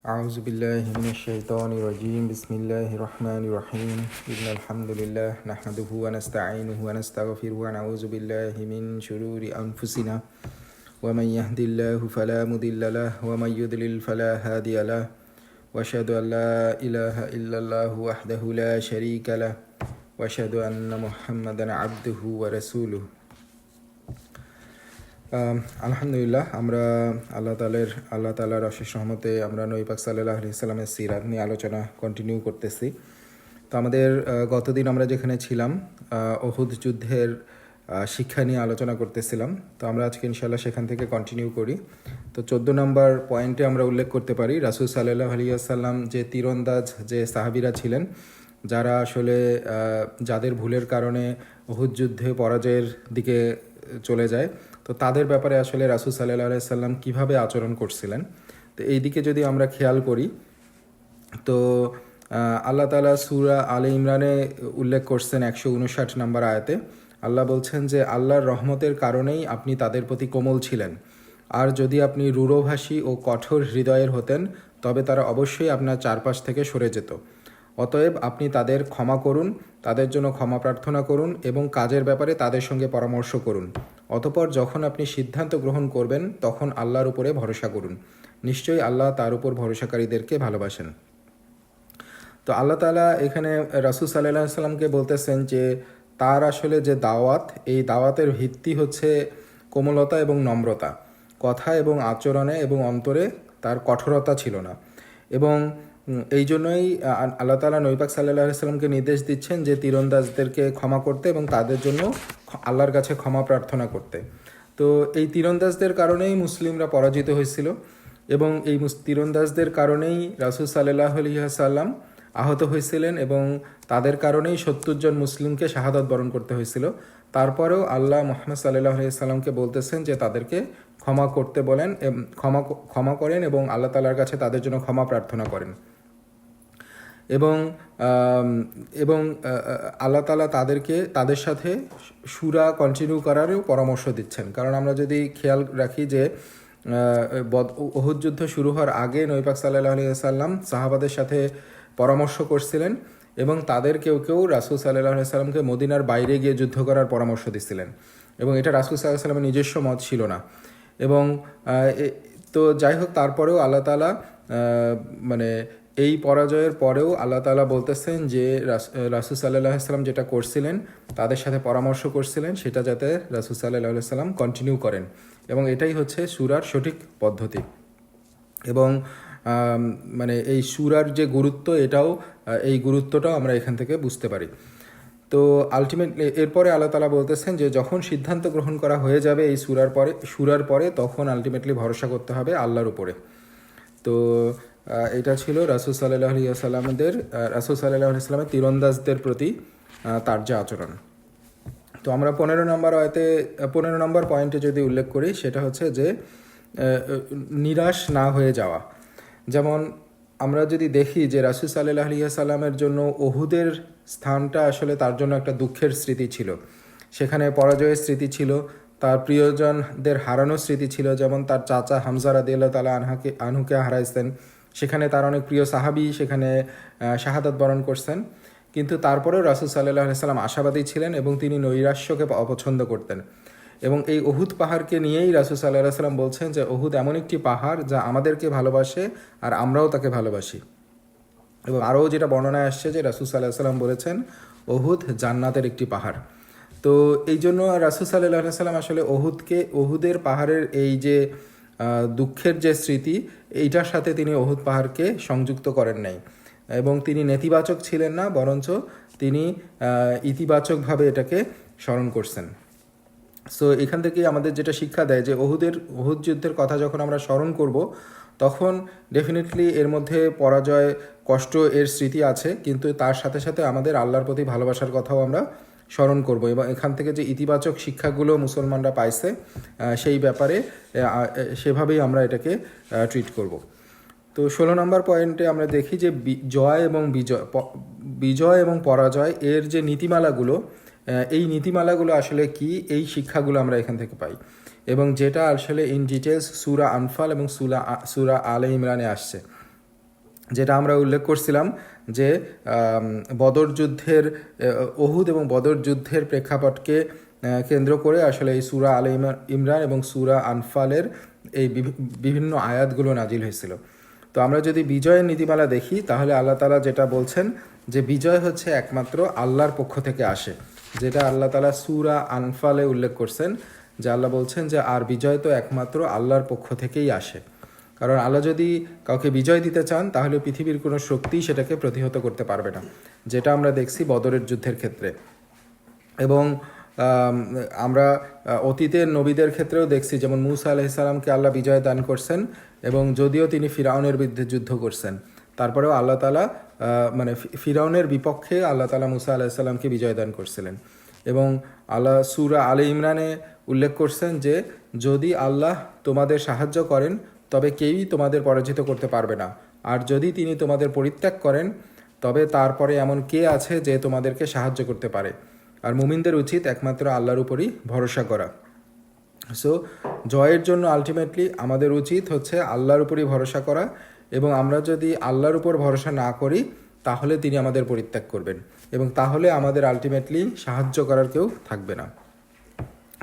أعوذ بالله من الشيطان الرجيم بسم الله الرحمن الرحيم إن الحمد لله نحمده ونستعينه ونستغفره ونعوذ بالله من شرور أنفسنا ومن يهد الله فلا مضل له ومن يضلل فلا هادي له وأشهد أن لا إله إلا الله وحده لا شريك له وأشهد أن محمدا عبده ورسوله আলহামদুলিল্লাহ আমরা আল্লাহ তাআলার অশেষ রহমতে আমরা নবী পাক সাল্লাল্লাহু আলাইহি সাল্লামের সিরাত নিয়ে আলোচনা কন্টিনিউ করতেছি। তো আমাদের গতদিন আমরা যেখানে ছিলাম উহুদ যুদ্ধের শিক্ষা নিয়ে আলোচনা করতেছিলাম। তো আমরা আজকে ইনশাআল্লাহ সেখান থেকে কন্টিনিউ করি। তো 14 নম্বর পয়েন্টে আমরা উল্লেখ করতে পারি রাসূল সাল্লাল্লাহু আলাইহি ওয়াসাল্লাম যে তীরন্দাজ যে সাহাবীরা ছিলেন, যারা আসলে যাদের ভুলের কারণে উহুদ যুদ্ধে পরাজয়ের দিকে চলে যায়, তো তাদের ব্যাপারে আসলে রাসূল সাল্লাল্লাহু আলাইহি সাল্লাম কীভাবে আচরণ করছিলেন। তো এই দিকে যদি আমরা খেয়াল করি, তো আল্লাহ তাআলা সূরা আলে ইমরানে উল্লেখ করছেন 159 নম্বর আয়াতে। আল্লাহ বলছেন যে আল্লাহর রহমতের কারণেই আপনি তাদের প্রতি কোমল ছিলেন, আর যদি আপনি রূঢ়ভাষী ও কঠোর হৃদয়ের হতেন তবে তারা অবশ্যই আপনার চারপাশ থেকে সরে যেত। অতএব আপনি তাদের ক্ষমা করুন, তাদের জন্য ক্ষমা প্রার্থনা করুন এবং কাজের ব্যাপারে তাদের সঙ্গে পরামর্শ করুন। অতঃপর যখন আপনি সিদ্ধান্ত গ্রহণ করবেন তখন আল্লাহর উপরে ভরসা করুন, নিশ্চয়ই আল্লাহ তার উপর ভরসাকারীদেরকে ভালোবাসেন। তো আল্লাহ তাআলা এখানে রাসূল সাল্লাল্লাহু আলাইহি সাল্লামকে বলতেছেন যে তার আসলে যে দাওয়াত, এই দাওয়াতের ভিত্তি হচ্ছে কোমলতা এবং নম্রতা, কথা এবং আচরণে এবং অন্তরে তার কঠোরতা ছিল না। এবং এই জন্যই আল্লাহ তাআলা নবী পাক সাল্লাল্লাহু আলাইহি সাল্লামকে নির্দেশ দিচ্ছেন যে তীরন্দাজদেরকে ক্ষমা করতে এবং তাদের জন্য আল্লাহর কাছে ক্ষমা প্রার্থনা করতে। তো এই তীরন্দাজদের কারণেই মুসলিমরা পরাজিত হয়েছিল এবং এই তীরন্দাজদের কারণেই রাসূল সাল্লাল্লাহু আলাইহি সাল্লাম আহত হয়েছিলেন এবং তাদের কারণেই 70 জন মুসলিমকে শাহাদাত বরণ করতে হয়েছিল। তারপরেও আল্লাহ মুহাম্মদ সাল্লাল্লাহু আলাইহি সাল্লামকে বলতেছেন যে তাদেরকে ক্ষমা করতে বলেন, ক্ষমা করেন এবং আল্লাহ তাআলার কাছে তাদের জন্য ক্ষমা প্রার্থনা করেন। এবং আল্লাহ তাআলা তাদের সাথে সূরা কন্টিনিউ করারও পরামর্শ দিচ্ছেন। কারণ আমরা যদি খেয়াল রাখি যে উহুদ যুদ্ধ শুরু হওয়ার আগে নবী পাক সাল্লাল্লাহু আলাইহি ওয়াসাল্লাম সাহাবাদের সাথে পরামর্শ করছিলেন এবং তাদের কেউ রাসূল সাল্লাল্লাহু আলাইহি ওয়াসাল্লামকে মদিনার বাইরে গিয়ে যুদ্ধ করার পরামর্শ দিছিলেন এবং এটা রাসূল সাল্লাল্লাহু আলাইহি ওয়াসাল্লামের নিজস্ব মত ছিল না। এবং তো যাই হোক, তারপরেও আল্লাহ তাআলা এই পরাজয়ের পরেও আল্লাহ তাআলা বলতেছেন যে রাসূল সাল্লাল্লাহু আলাইহি ওয়াসাল্লাম যেটা করছিলেন, তাদের সাথে পরামর্শ করছিলেন, সেটা যাতে রাসূল সাল্লাল্লাহু আলাইহি ওয়াসাল্লাম কন্টিনিউ করেন। এবং এটাই হচ্ছে সূরার সঠিক পদ্ধতি। এবং এই সূরার যে গুরুত্ব, এই গুরুত্বটাও আমরা এখান থেকে বুঝতে পারি। তো আলটিমেটলি এরপরে আল্লাহ তাআলা বলতেছেন যে যখন সিদ্ধান্ত গ্রহণ করা হয়ে যাবে এই সূরার পরে তখন আলটিমেটলি ভরসা করতে হবে আল্লাহর উপরে। তো এটা ছিল রাসূল সাল্লাল্লাহু আলাইহি ওয়াসাল্লামের তীরন্দাজদের প্রতি তার যে আচরণ। তো আমরা 15 নম্বর পয়েন্টে যদি উল্লেখ করি, সেটা হচ্ছে যে নিরাশ না হয়ে যাওয়া। যেমন আমরা যদি দেখি যে রাসূল সাল্লাল্লাহু আলাইহি ওয়াসাল্লামের জন্য উহুদের স্থানটা আসলে তার জন্য একটা দুঃখের স্মৃতি ছিল। সেখানে পরাজয়ের স্মৃতি ছিল, তার প্রিয়জনদের হারানোর স্মৃতি ছিল। যেমন তার চাচা হামজা রাদিয়াল্লাহু তাআলা আনহুকে হারাইছেন, সেখানে তার অনেক প্রিয় সাহাবী সেখানে শাহাদাত বরণ করছেন। কিন্তু তারপরেও রাসূল সাল্লাল্লাহু আলাইহি ওয়াসাল্লাম আশাবাদী ছিলেন এবং তিনি নৈরাশ্যকে অপছন্দ করতেন। এবং এই উহুদ পাহাড়কে নিয়েই রাসূল সাল্লাল্লাহু আলাইহি ওয়াসাল্লাম বলছেন যে উহুদ এমন একটি পাহাড় যা আমাদেরকে ভালোবাসে আর আমরাও তাকে ভালোবাসি। এবং আরও যেটা বর্ণনায় আসছে যে রাসূল সাল্লাল্লাহু আলাইহি ওয়াসাল্লাম বলেছেন উহুদ জান্নাতের একটি পাহাড়। তো এই জন্য রাসূল সাল্লাল্লাহু আলাইহি ওয়াসাল্লাম আসলে উহুদের পাহাড়ের এই যে দুঃখের যে স্মৃতি, এইটার সাথে তিনি উহুদ পাহাড়কে সংযুক্ত করেন নাই এবং তিনি নেতিবাচক ছিলেন না, বরঞ্চ তিনি ইতিবাচকভাবে এটাকে স্মরণ করছেন। সো এখান থেকেই আমাদের যেটা শিক্ষা দেয় যে উহুদ যুদ্ধের কথা যখন আমরা স্মরণ করব, তখন ডেফিনেটলি এর মধ্যে পরাজয়, কষ্ট এর স্মৃতি আছে, কিন্তু তার সাথে সাথে আমাদের আল্লাহর প্রতি ভালোবাসার কথাও আমরা স্মরণ করব এবং এখান থেকে যে ইতিবাচক শিক্ষাগুলো মুসলমানরা পাইছে সেই ব্যাপারে সেভাবেই আমরা এটাকে ট্রিট করব। তো 16 নম্বর পয়েন্টে আমরা দেখি যে বিজয় এবং পরাজয় এর যে নীতিমালাগুলো, এই নীতিমালাগুলো আসলে কি, এই শিক্ষাগুলো আমরা এখান থেকে পাই এবং যেটা আসলে ইন ডিটেলস সূরা আনফাল এবং সূরা আলে ইমরানে আসছে। যেটা আমরা উল্লেখ করছিলাম যে বদর যুদ্ধের ওহুদ এবং বদর যুদ্ধের প্রেক্ষাপটকে কেন্দ্র করে আসলে এই সূরা আলে ইমরান এবং সূরা আনফালের এই বিভিন্ন আয়াতগুলো নাজিল হয়েছিল। তো আমরা যদি বিজয়ের নীতিমালা দেখি তাহলে আল্লাহ তাআলা যেটা বলছেন যে বিজয় হচ্ছে একমাত্র আল্লাহর পক্ষ থেকে আসে, যেটা আল্লাহ তাআলা সূরা আনফালে উল্লেখ করছেন, যে আল্লাহ বলছেন যে আর বিজয় তো একমাত্র আল্লাহর পক্ষ থেকেই আসে। কারণ আল্লাহ যদি কাউকে বিজয় দিতে চান তাহলে পৃথিবীর কোনো শক্তিই সেটাকে প্রতিহত করতে পারবে না, যেটা আমরা দেখছি বদরের যুদ্ধের ক্ষেত্রে। এবং আমরা অতীতের নবীদের ক্ষেত্রেও দেখছি, যেমন মূসা আলাইহিস সালামকে আল্লাহ বিজয় দান করছেন, এবং যদিও তিনি ফিরাউনের বিরুদ্ধে যুদ্ধ করছেন, তারপরেও আল্লাহ তাআলা মানে ফিরাউনের বিপক্ষে আল্লাহ তাআলা মূসা আলাইহিস সালামকে বিজয় দান করছিলেন। এবং আল্লাহ সূরা আলে ইমরানে উল্লেখ করছেন যে যদি আল্লাহ তোমাদের সাহায্য করেন তবে কেউই তোমাদের পরাজিত করতে পারবে না, আর যদি তিনি তোমাদের পরিত্যাগ করেন তবে তারপরে এমন কে আছে যে তোমাদেরকে সাহায্য করতে পারে। আর মুমিনদের উচিত একমাত্র আল্লাহর উপরই ভরসা করা। সো জয়ের জন্য আলটিমেটলি আমাদের উচিত হচ্ছে আল্লাহর উপরই ভরসা করা, এবং আমরা যদি আল্লাহর উপর ভরসা না করি তাহলে তিনি আমাদের পরিত্যাগ করবেন, এবং তাহলে আমাদের আলটিমেটলি সাহায্য করার কেউ থাকবে না।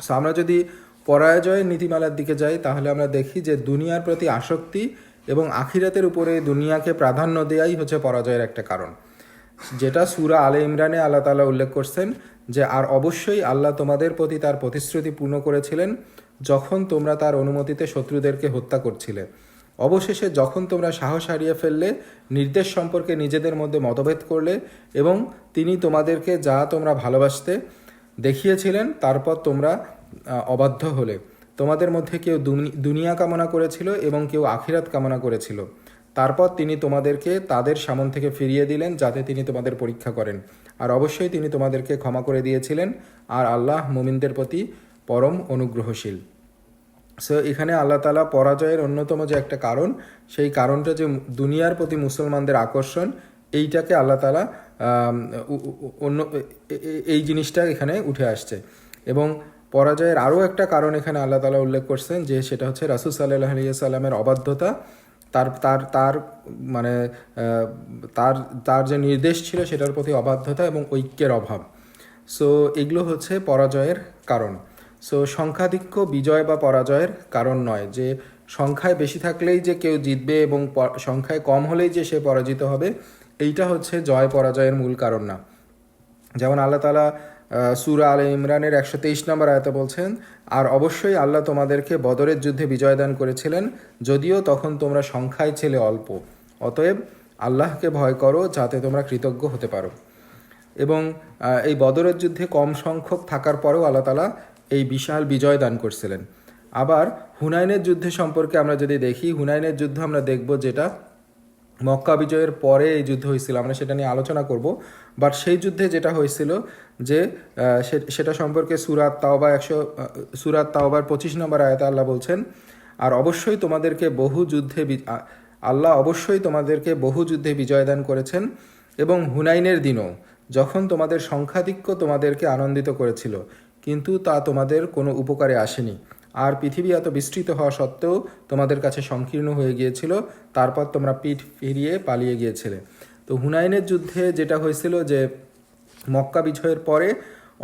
সো আমরা যদি পরাজয়ের নীতিমালার দিকে যাই তাহলে আমরা দেখি যে দুনিয়ার প্রতি আসক্তি এবং আখিরাতের উপরে দুনিয়াকে প্রাধান্য দেওয়াই হচ্ছে পরাজয়ের একটা কারণ, যেটা সূরা আলে ইমরানে আল্লাহ তাআলা উল্লেখ করছেন যে আর অবশ্যই আল্লাহ তোমাদের প্রতি তার প্রতিশ্রুতি পূর্ণ করেছিলেন যখন তোমরা তার অনুমতিতে শত্রুদেরকে হত্যা করছিলে। অবশেষে যখন তোমরা সাহস হারিয়ে ফেললে, নির্দেশ সম্পর্কে নিজেদের মধ্যে মতভেদ করলে, এবং তিনি তোমাদেরকে যা তোমরা ভালোবাসতে দেখিয়েছিলেন তারপর তোমরা অবাধ্য হলে। তোমাদের মধ্যে কেউ দুনিয়া কামনা করেছিল এবং কেউ আখিরাত কামনা করেছিল। তারপর তিনি তোমাদেরকে তাদের সামন থেকে ফিরিয়ে দিলেন যাতে তিনি তোমাদের পরীক্ষা করেন, আর অবশ্যই তিনি তোমাদেরকে ক্ষমা করে দিয়েছিলেন, আর আল্লাহ মুমিনদের প্রতি পরম অনুগ্রহশীল। সো এখানে আল্লাহ তাআলা পরাজয়ের অন্যতম যে একটা কারণ, সেই কারণটা যে দুনিয়ার প্রতি মুসলমানদের আকর্ষণ, এইটাকে আল্লাহ তাআলা অন্য এই জিনিসটা এখানে উঠে আসছে। এবং পরাজয়ের আরও একটা কারণ এখানে আল্লাহ তাআলা উল্লেখ করছেন, যে সেটা হচ্ছে রাসূল সাল্লাল্লাহু আলাইহি ওয়াসাল্লামের অবাধ্যতা, তার তার তার মানে তার তার যে নির্দেশ ছিল সেটার প্রতি অবাধ্যতা এবং ঐক্যের অভাব। সো এগুলো হচ্ছে পরাজয়ের কারণ। সো সংখ্যাধিক্য বিজয় বা পরাজয়ের কারণ নয়, যে সংখ্যায় বেশি থাকলেই যে কেউ জিতবে এবং সংখ্যায় কম হলেই যে সে পরাজিত হবে, এইটা হচ্ছে জয় পরাজয়ের মূল কারণ না। যেমন আল্লাহ তাআলা সূরা আলে ইমরানের 123 নম্বর আয়াতে বলছেন, আর অবশ্যই আল্লাহ তোমাদেরকে বদরের যুদ্ধে বিজয় দান করেছিলেন যদিও তখন তোমরা সংখ্যায় ছিলে অল্প, অতএব আল্লাহকে ভয় করো যাতে তোমরা কৃতজ্ঞ হতে পারো। এবং এই বদরের যুদ্ধে কম সংখ্যক থাকার পরেও আল্লাহ তাআলা এই বিশাল বিজয় দান করছিলেন। আবার হুনাইনের যুদ্ধে সম্পর্কে আমরা যদি দেখি, হুনাইনের যুদ্ধ আমরা দেখব যেটা মক্কা বিজয়ের পরে এই যুদ্ধ হয়েছিল, আমরা সেটা নিয়ে আলোচনা করব। বাট সেই যুদ্ধে যেটা হয়েছিল যে সেটা সম্পর্কে সূরা তাওবার 25 নম্বর আয়াতে আল্লাহ বলছেন, আর অবশ্যই তোমাদেরকে আল্লাহ অবশ্যই তোমাদেরকে বহু যুদ্ধে বিজয় দান করেছেন, এবং হুনাইনের দিনও যখন তোমাদের সংখ্যাধিক্য তোমাদেরকে আনন্দিত করেছিল, কিন্তু তা তোমাদের কোনো উপকারে আসেনি, আর পৃথিবী এত বিস্তৃত হওয়া সত্ত্বেও তোমাদের কাছে সংকীর্ণ হয়ে গিয়েছিল, তারপর তোমরা পিঠ ফিরিয়ে পালিয়ে গিয়েছিলে। তো হুনাইনের যুদ্ধে যেটা হয়েছিল যে মক্কা বিজয়ের পরে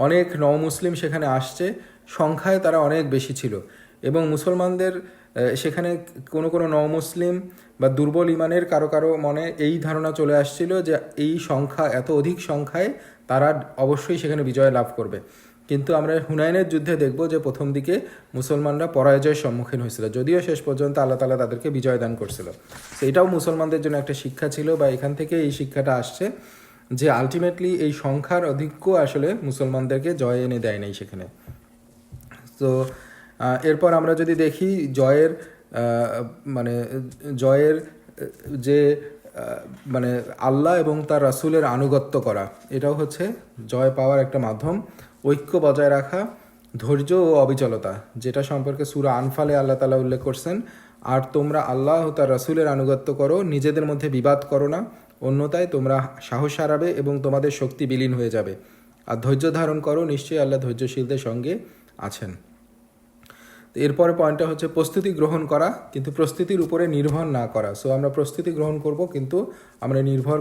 অনেক নওমুসলিম সেখানে আসছে, সংখ্যায় তারা অনেক বেশি ছিল, এবং মুসলমানদের সেখানে কোনো কোনো নওমুসলিম বা দুর্বল ইমানের কারো কারো মনে এই ধারণা চলে আসছিল যে এই সংখ্যা, এত অধিক সংখ্যায় তারা অবশ্যই সেখানে বিজয় লাভ করবে। কিন্তু আমরা হুনাইনের যুদ্ধে দেখব যে প্রথম দিকে মুসলমানরা পরাজয়ের সম্মুখীন হয়েছিল, যদিও শেষ পর্যন্ত আল্লাহ তাআলা তাদেরকে বিজয় দান করছিল। তো এটাও মুসলমানদের জন্য একটা শিক্ষা ছিল, বা এখান থেকে এই শিক্ষাটা আসছে যে আলটিমেটলি এই সংখ্যার অধিক্য আসলে মুসলমানদেরকে জয় এনে দেয় নাই সেখানে। তো এরপর আমরা যদি দেখি জয়ের যে মানে আল্লাহ এবং তার রাসূলের আনুগত্য করা, এটাও হচ্ছে জয় পাওয়ার একটা মাধ্যম। ঐক্য বজায় রাখা, ধৈর্য ও অবিচলতা, যেটা সম্পর্কে সূরা আনফালে আল্লাহ তাআলা উল্লেখ করছেন, আর তোমরা আল্লাহ ও তার রাসূলের আনুগত্য করো, নিজেদের মধ্যে বিবাদ করো না, অন্যথায় তোমরা সাহস হারাবে এবং তোমাদের শক্তি বিলীন হয়ে যাবে, আর ধৈর্য ধারণ করো, নিশ্চয়ই আল্লাহ ধৈর্যশীলদের সঙ্গে আছেন। তো এরপরে পয়েন্টটা হচ্ছে প্রস্তুতি গ্রহণ করা, কিন্তু প্রস্তুতির উপরে নির্ভর না করা। সো আমরা প্রস্তুতি গ্রহণ করব, কিন্তু আমরা নির্ভর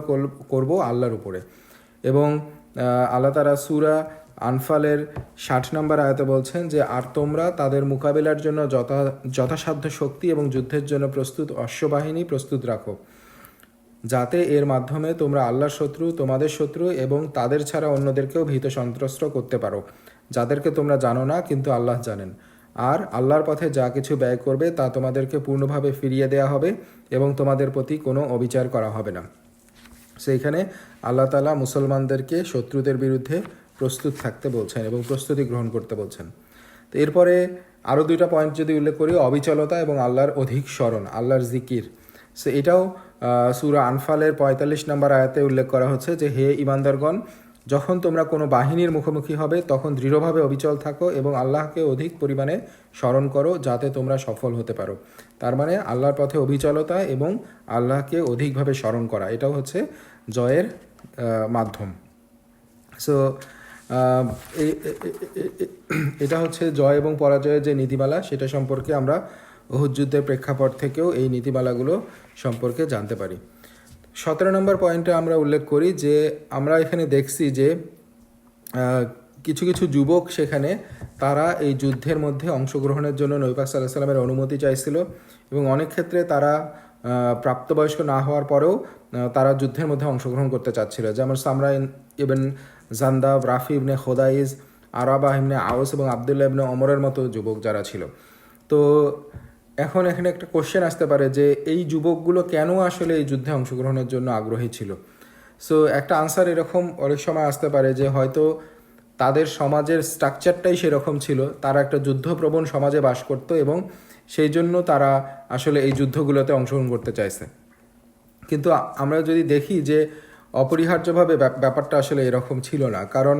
করব আল্লাহর উপরে। এবং আল্লাহ তাআলা সূরা আনফালের 60 নম্বর আয়াতে বলছেন যে, আর তোমরা তাদের মোকাবিলার জন্য যথাসাধ্য শক্তি এবং যুদ্ধের জন্য প্রস্তুত অশ্ববাহিনী প্রস্তুত রাখো, যাতে এর মাধ্যমে তোমরা আল্লাহর শত্রু, তোমাদের শত্রু এবং তাদের ছাড়া অন্যদেরকেও ভীত সন্ত্রস্ত করতে পারো, যাদেরকে তোমরা জানো না কিন্তু আল্লাহ জানেন। আর আল্লাহর পথে যা কিছু ব্যয় করবে তা তোমাদেরকে পূর্ণভাবে ফিরিয়ে দেওয়া হবে এবং তোমাদের প্রতি কোনো অবিচার করা হবে না। সেইখানে আল্লাহ তাআলা মুসলমানদেরকে শত্রুদের বিরুদ্ধে প্রস্তুত থাকতে বলছেন এবং প্রস্তুতি গ্রহণ করতে বলছেন। তো এরপরে আরও দুইটা পয়েন্ট যদি উল্লেখ করি, অবিচলতা এবং আল্লাহর অধিক স্মরণ, আল্লাহর জিকির। সো এটাও সূরা আনফালের 45 নম্বর আয়াতে উল্লেখ করা হচ্ছে যে, হে ঈমানদারগণ, যখন তোমরা কোনো বাহিনীর মুখোমুখি হবে তখন দৃঢ়ভাবে অবিচল থাকো এবং আল্লাহকে অধিক পরিমাণে স্মরণ করো, যাতে তোমরা সফল হতে পারো। তার মানে আল্লাহর পথে অবিচলতা এবং আল্লাহকে অধিকভাবে স্মরণ করা, এটাও হচ্ছে জয়ের মাধ্যম। সো এটা হচ্ছে জয় এবং পরাজয়ের যে নীতিমালা, সেটা সম্পর্কে আমরা উহুদ যুদ্ধের প্রেক্ষাপট থেকেও এই নীতিমালাগুলো সম্পর্কে জানতে পারি। 17 নম্বর পয়েন্টে আমরা উল্লেখ করি যে, আমরা এখানে দেখছি যে কিছু কিছু যুবক সেখানে তারা এই যুদ্ধের মধ্যে অংশগ্রহণের জন্য নবী পাক সাল্লাল্লাহু আলাইহি ওয়াসাল্লামের অনুমতি চাইছিল, এবং অনেক ক্ষেত্রে তারা প্রাপ্তবয়স্ক না হওয়ার পরেও তারা যুদ্ধের মধ্যে অংশগ্রহণ করতে চাচ্ছিল। যেমন সামরা ইবনে জান্দাব, রাফি ইবনে খোদাইজ, আরাবা ইবনে আউস এবং আবদুল্লাহ ইবনে ওমরের মতো যুবক যারা ছিল। তো এখন এখানে একটা কোশ্চেন আসতে পারে যে, এই যুবকগুলো কেন আসলে এই যুদ্ধে অংশগ্রহণের জন্য আগ্রহী ছিল? সো একটা আনসার এরকম অনেক সময় আসতে পারে যে, হয়তো তাদের সমাজের স্ট্রাকচারটাই সেরকম ছিল, তারা একটা যুদ্ধপ্রবণ সমাজে বাস করতো এবং সেই জন্য তারা আসলে এই যুদ্ধগুলোতে অংশগ্রহণ করতে চাইছে। কিন্তু আমরা যদি দেখি যে অপরিহার্যভাবে ব্যাপারটা আসলে এরকম ছিল না, কারণ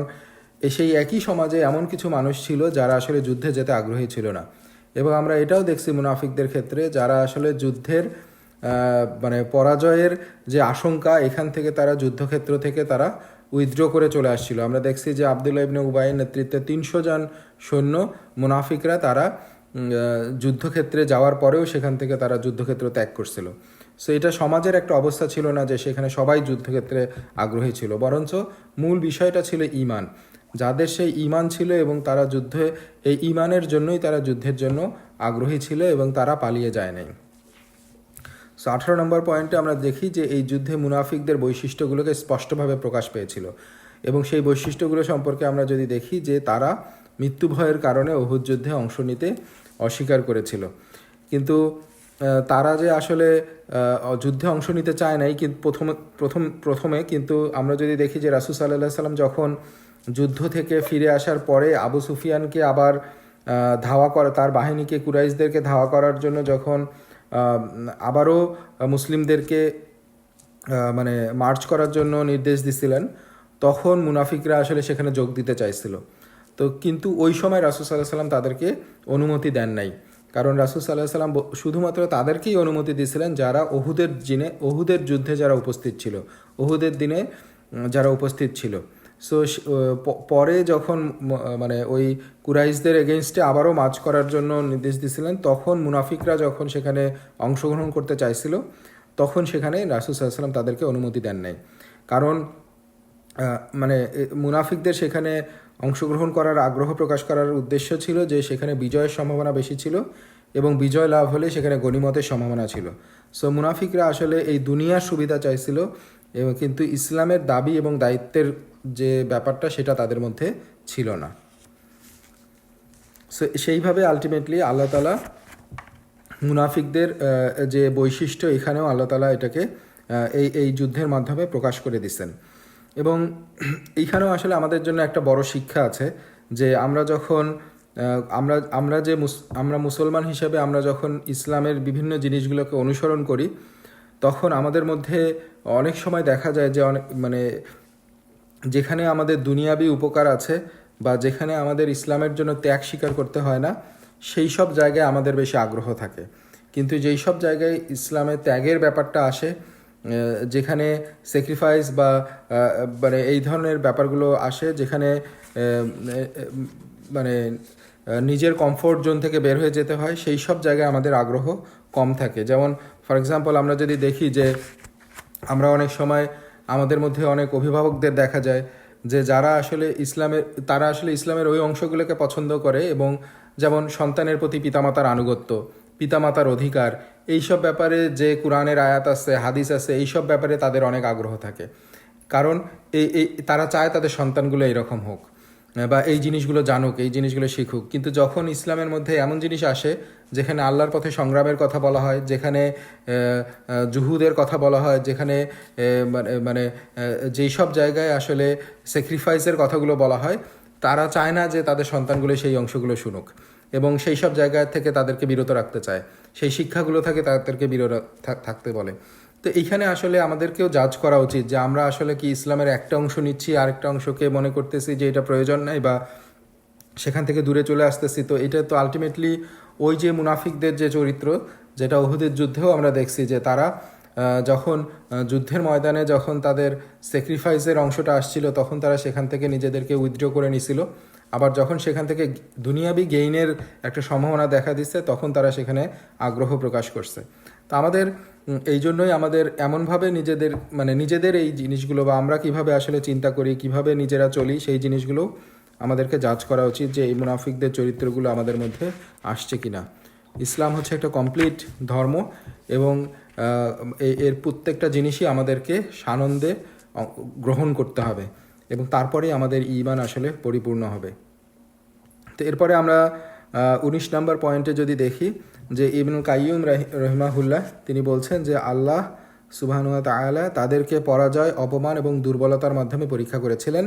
সেই একই সমাজে এমন কিছু মানুষ ছিল যারা আসলে যুদ্ধে যেতে আগ্রহী ছিল না। এবং আমরা এটাও দেখছি মুনাফিকদের ক্ষেত্রে, যারা আসলে যুদ্ধের মানে পরাজয়ের যে আশঙ্কা, এখান থেকে তারা যুদ্ধক্ষেত্র থেকে তারা উইথড্র করে চলে আসছিল। আমরা দেখছি যে আবদুল্লাহ ইবনে উবাইয়ের নেতৃত্বে 300 জন সৈন্য মুনাফিকরা তারা যুদ্ধক্ষেত্রে যাওয়ার পরেও সেখান থেকে তারা যুদ্ধক্ষেত্র ত্যাগ করছিল। সো এটা সমাজের একটা অবস্থা ছিল না যে সেখানে সবাই যুদ্ধক্ষেত্রে আগ্রহী ছিল, বরঞ্চ মূল বিষয়টা ছিল ঈমান। যাদের সেই ঈমান ছিল এবং তারা যুদ্ধে, এই ঈমানের জন্যই তারা যুদ্ধের জন্য আগ্রহী ছিল এবং তারা পালিয়ে যায় নাই। সো 18 নম্বর পয়েন্টে আমরা দেখি যে এই যুদ্ধে মুনাফিকদের বৈশিষ্ট্যগুলোকে স্পষ্টভাবে প্রকাশ পেয়েছিল, এবং সেই বৈশিষ্ট্যগুলো সম্পর্কে আমরা যদি দেখি যে তারা মৃত্যু ভয়ের কারণে উহুদ যুদ্ধে অংশ নিতে অস্বীকার করেছিল। কিন্তু তারা যে আসলে যুদ্ধে অংশ নিতে চায় নাই কিন্তু প্রথমে কিন্তু আমরা যদি দেখি যে রাসূল সাল্লাল্লাহু আলাইহি ওয়াসাল্লাম যখন যুদ্ধ থেকে ফিরে আসার পরে আবু সুফিয়ানকে আবার ধাওয়া করা, তার বাহিনীকে, কুরাইশদেরকে ধাওয়া করার জন্য যখন আবারও মুসলিমদেরকে মানে মার্চ করার জন্য নির্দেশ দিছিলেন, তখন মুনাফিকরা আসলে সেখানে যোগ দিতে চাইছিল। তো কিন্তু ওই সময় রাসূল সাল্লাল্লাহু আলাইহি ওয়াসাল্লাম তাদেরকে অনুমতি দেন নাই, কারণ রাসূল সাল্লাল্লাহু আলাইহি ওয়াসাল্লাম শুধুমাত্র তাদেরকেই অনুমতি দিয়েছিলেন যারা ওহুদের যুদ্ধে যারা উপস্থিত ছিল, ওহুদের দিনে যারা উপস্থিত ছিল। সো পরে যখন মানে ওই কুরাইশদের এগেনস্টে আবারও মার্চ করার জন্য নির্দেশ দিয়েছিলেন, তখন মুনাফিকরা যখন সেখানে অংশগ্রহণ করতে চাইছিল, তখন সেখানে রাসূল সাল্লাল্লাহু আলাইহি ওয়াসাল্লাম তাদেরকে অনুমতি দেন নাই। কারণ মানে মুনাফিকদের সেখানে অংশগ্রহণ করার আগ্রহ প্রকাশ করার উদ্দেশ্য ছিল যে সেখানে বিজয়ের সম্ভাবনা বেশি ছিল এবং বিজয় লাভ হলে সেখানে গনিমতের সম্ভাবনা ছিল। সো মুনাফিকরা আসলে এই দুনিয়ার সুবিধা চাইছিল, এবং কিন্তু ইসলামের দাবি এবং দায়িত্বের যে ব্যাপারটা সেটা তাদের মধ্যে ছিল না। সো সেইভাবে আলটিমেটলি আল্লাহ তাআলা মুনাফিকদের যে বৈশিষ্ট্য, এখানেও আল্লাহ তাআলা এটাকে এই যুদ্ধের মাধ্যমে প্রকাশ করে দিচ্ছেন। এবং এইখানেও আসলে আমাদের জন্য একটা বড় শিক্ষা আছে যে আমরা যখন আমরা মুসলমান হিসেবে আমরা যখন ইসলামের বিভিন্ন জিনিসগুলোকে অনুসরণ করি, তখন আমাদের মধ্যে অনেক সময় দেখা যায় যে মানে যেখানে আমাদের দুনিয়াবি উপকার আছে বা যেখানে আমাদের ইসলামের জন্য ত্যাগ স্বীকার করতে হয় না, সেই সব জায়গায় আমাদের বেশি আগ্রহ থাকে। কিন্তু যেই সব জায়গায় ইসলামে ত্যাগের ব্যাপারটা আসে, যেখানে স্যাক্রিফাইস বা মানে এই ধরনের ব্যাপারগুলো আসে, যেখানে মানে নিজের কমফোর্ট জোন থেকে বের হয়ে যেতে হয়, সেই সব জায়গায় আমাদের আগ্রহ কম থাকে। যেমন ফর এক্সাম্পল আমরা যদি দেখি যে আমরা অনেক সময় আমাদের মধ্যে অনেক অভিভাবকদের দেখা যায় যে যারা আসলে তারা আসলে ইসলামের ওই অংশগুলোকে পছন্দ করে, এবং যেমন সন্তানের প্রতি পিতামাতার আনুগত্য, পিতামাতার অধিকার, এইসব ব্যাপারে যে কোরআনের আয়াত আছে, হাদিস আছে, এইসব ব্যাপারে তাদের অনেক আগ্রহ থাকে। কারণ তারা চায় তাদের সন্তানগুলো এরকম হোক, বা এই জিনিসগুলো জানুক, এই জিনিসগুলো শিখুক। কিন্তু যখন ইসলামের মধ্যে এমন জিনিস আসে যেখানে আল্লাহর পথে সংগ্রামের কথা বলা হয়, যেখানে জুহুদের কথা বলা হয়, যেখানে মানে যেই সব জায়গায় আসলে স্যাক্রিফাইসের কথাগুলো বলা হয়, তারা চায় না যে তাদের সন্তানগুলো সেই অংশগুলো শুনুক, এবং সেই সব জায়গা থেকে তাদেরকে বিরত রাখতে চায়, সেই শিক্ষাগুলো থেকে তাদেরকে বিরত থাকতে বলে। তো এইখানে আসলে আমাদেরকেও জাজ করা উচিত যে আমরা আসলে কি ইসলামের একটা অংশ নিচ্ছি, আরেকটা অংশকে মনে করতেছি যে এটা প্রয়োজন নাই, বা সেখান থেকে দূরে চলে আসতেছি। তো এটা তো আলটিমেটলি ওই যে মুনাফিকদের যে চরিত্র, যেটা উহুদের যুদ্ধেও আমরা দেখছি, যে তারা যখন যুদ্ধের ময়দানে যখন তাদের স্যাক্রিফাইসের অংশটা আসছিল, তখন তারা সেখান থেকে নিজেদেরকে উইথড্র করে নিছিল। আবার যখন সেখান থেকে দুনিয়াবি গেইনের একটা সম্ভাবনা দেখা দিচ্ছে, তখন তারা সেখানে আগ্রহ প্রকাশ করছে। তো আমাদের এই জন্যই আমাদের এমনভাবে নিজেদের এই জিনিসগুলো, বা আমরা কিভাবে আসলে চিন্তা করি, কিভাবে নিজেরা চলি, সেই জিনিসগুলো আমাদেরকে জাজ করা উচিত যে এই মুনাফিকদের চরিত্রগুলো আমাদের মধ্যে আসছে কিনা। ইসলাম হচ্ছে একটা কমপ্লিট ধর্ম, এবং এর প্রত্যেকটা জিনিসই আমাদেরকে সানন্দে গ্রহণ করতে হবে, এবং তারপরেই আমাদের ঈমান আসলে পরিপূর্ণ হবে। তো এরপরে আমরা 19 নম্বর পয়েন্টে যদি দেখি, যে ইবনুল কাইয়ুম রহিমাহুল্লাহ তিনি বলছেন যে আল্লাহ সুবহানাহু ওয়া তাআলা তাদেরকে পরাজয়, অপমান এবং দুর্বলতার মাধ্যমে পরীক্ষা করেছিলেন।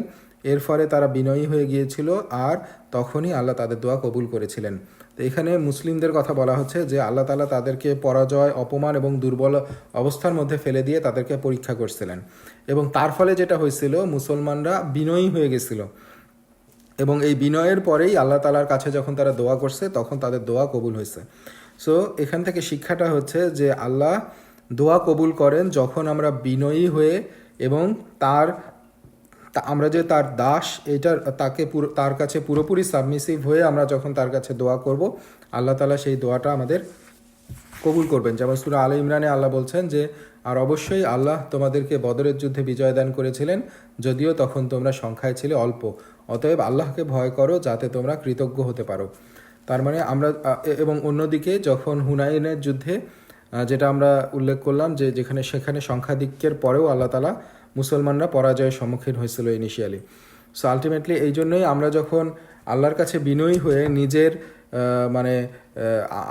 এর ফলে তারা বিনয়ী হয়ে গিয়েছিল, আর তখনই আল্লাহ তাদের দোয়া কবুল করেছিলেন। তো এখানে মুসলিমদের কথা বলা হচ্ছে যে আল্লাহ তাআলা তাদেরকে পরাজয়, অপমান এবং দুর্বল অবস্থার মধ্যে ফেলে দিয়ে তাদেরকে পরীক্ষা করছিলেন, এবং তার ফলে যেটা হয়েছিল, মুসলমানরা বিনয়ী হয়ে গেছিল, এবং এই বিনয়ের পরেই আল্লাহ তাআলার কাছে যখন তারা দোয়া করছে, তখন তাদের দোয়া কবুল হয়েছে। সো এখান থেকে শিক্ষাটা হচ্ছে যে আল্লাহ দোয়া কবুল করেন যখন আমরা বিনয়ী হয়ে, এবং আমরা যে তার দাস, তার কাছে পুরোপুরি সাবমিসিভ হয়ে আমরা যখন তার কাছে দোয়া করব, আল্লাহ তাআলা সেই দোয়াটা আমাদের কবুল করবেন। যেমন সূরা আলে ইমরানে আল্লাহ বলছেন যে আর অবশ্যই আল্লাহ তোমাদেরকে বদরের যুদ্ধে বিজয় দান করেছিলেন, যদিও তখন তোমরা সংখ্যায় ছিলে অল্প, অতএব আল্লাহকে ভয় করো যাতে তোমরা কৃতজ্ঞ হতে পারো। তার মানে আমরা, এবং অন্যদিকে যখন হুনাইনের যুদ্ধে যেটা আমরা উল্লেখ করলাম, যে সেখানে সংখ্যাধিক্যের পরেও আল্লাহ তাআলা মুসলমানরা পরাজয়ের সম্মুখীন হয়েছিল ইনিশিয়ালি। সো আলটিমেটলি এই জন্যই আমরা যখন আল্লাহর কাছে বিনয়ী হয়ে নিজের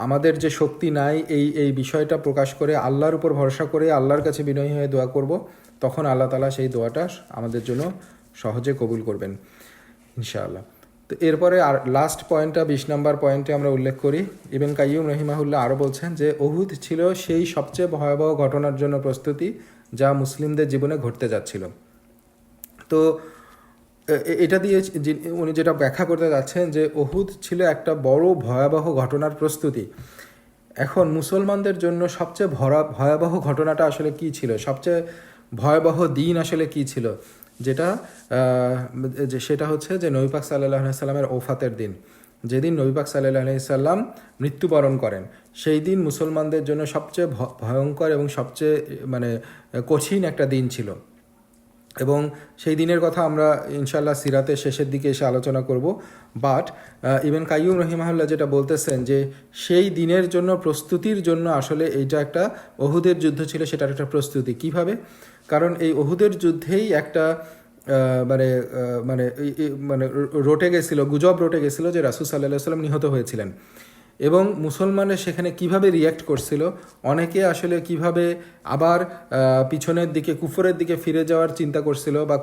আমাদের যে শক্তি নাই এই বিষয়টা প্রকাশ করে আল্লাহর উপর ভরসা করে আল্লাহর কাছে বিনয়ী হয়ে দোয়া করব, তখন আল্লাহ তাআলা সেই দোয়াটা আমাদের জন্য সহজে কবুল করবেন ইনশাআল্লাহ। তো এরপরে আর লাস্ট পয়েন্টটা 20 নম্বর পয়েন্টে আমরা উল্লেখ করি। ইবনে কাইয়ুম রহিমাহুল্লাহ আরও বলছেন যে উহুদ ছিল সেই সবচেয়ে ভয়াবহ ঘটনার জন্য প্রস্তুতি যা মুসলিমদের জীবনে ঘটতে যাচ্ছিল। তো এটা দিয়ে উনি যেটা ব্যাখ্যা করতে যাচ্ছেন যে উহুদ ছিল একটা বড় ভয়াবহ ঘটনার প্রস্তুতি। এখন মুসলমানদের জন্য সবচেয়ে ভয়াবহ ঘটনাটা আসলে কি ছিল, সবচেয়ে ভয়াবহ দিন আসলে কি ছিল, সেটা হচ্ছে যে নবী পাক সাল্লাল্লাহু আলাইহি সাল্লামের ওফাতের দিন, যেদিন নবী পাক সাল্লাল্লাহু আলাইহি সাল্লাম মৃত্যুবরণ করেন। সেই দিন মুসলমানদের জন্য সবচেয়ে ভয়ঙ্কর এবং সবচেয়ে কঠিন একটা দিন ছিল, এবং সেই দিনের কথা আমরা ইনশাআল্লাহ সিরাতের শেষের দিকে এসে আলোচনা করব। বাট ইবনে কাইয়ুম রহিমাহুল্লাহ যেটা বলতেছেন যে সেই দিনের জন্য প্রস্তুতির জন্য আসলে এইটা একটা উহুদের যুদ্ধ ছিল, সেটার একটা প্রস্তুতি। কিভাবে? কারণ এই উহুদের যুদ্ধেই একটা রটে গেছিল, গুজব রটে গেছিল যে রাসূল সাল্লাল্লাহু আলাইহি ওয়াসাল্লাম নিহত হয়েছিলেন, এবং মুসলমানরা সেখানে কিভাবে রিয়্যাক্ট করছিল, অনেকে আসলে কিভাবে আবার পিছনের দিকে কুফরের দিকে ফিরে যাওয়ার চিন্তা করছিল, বা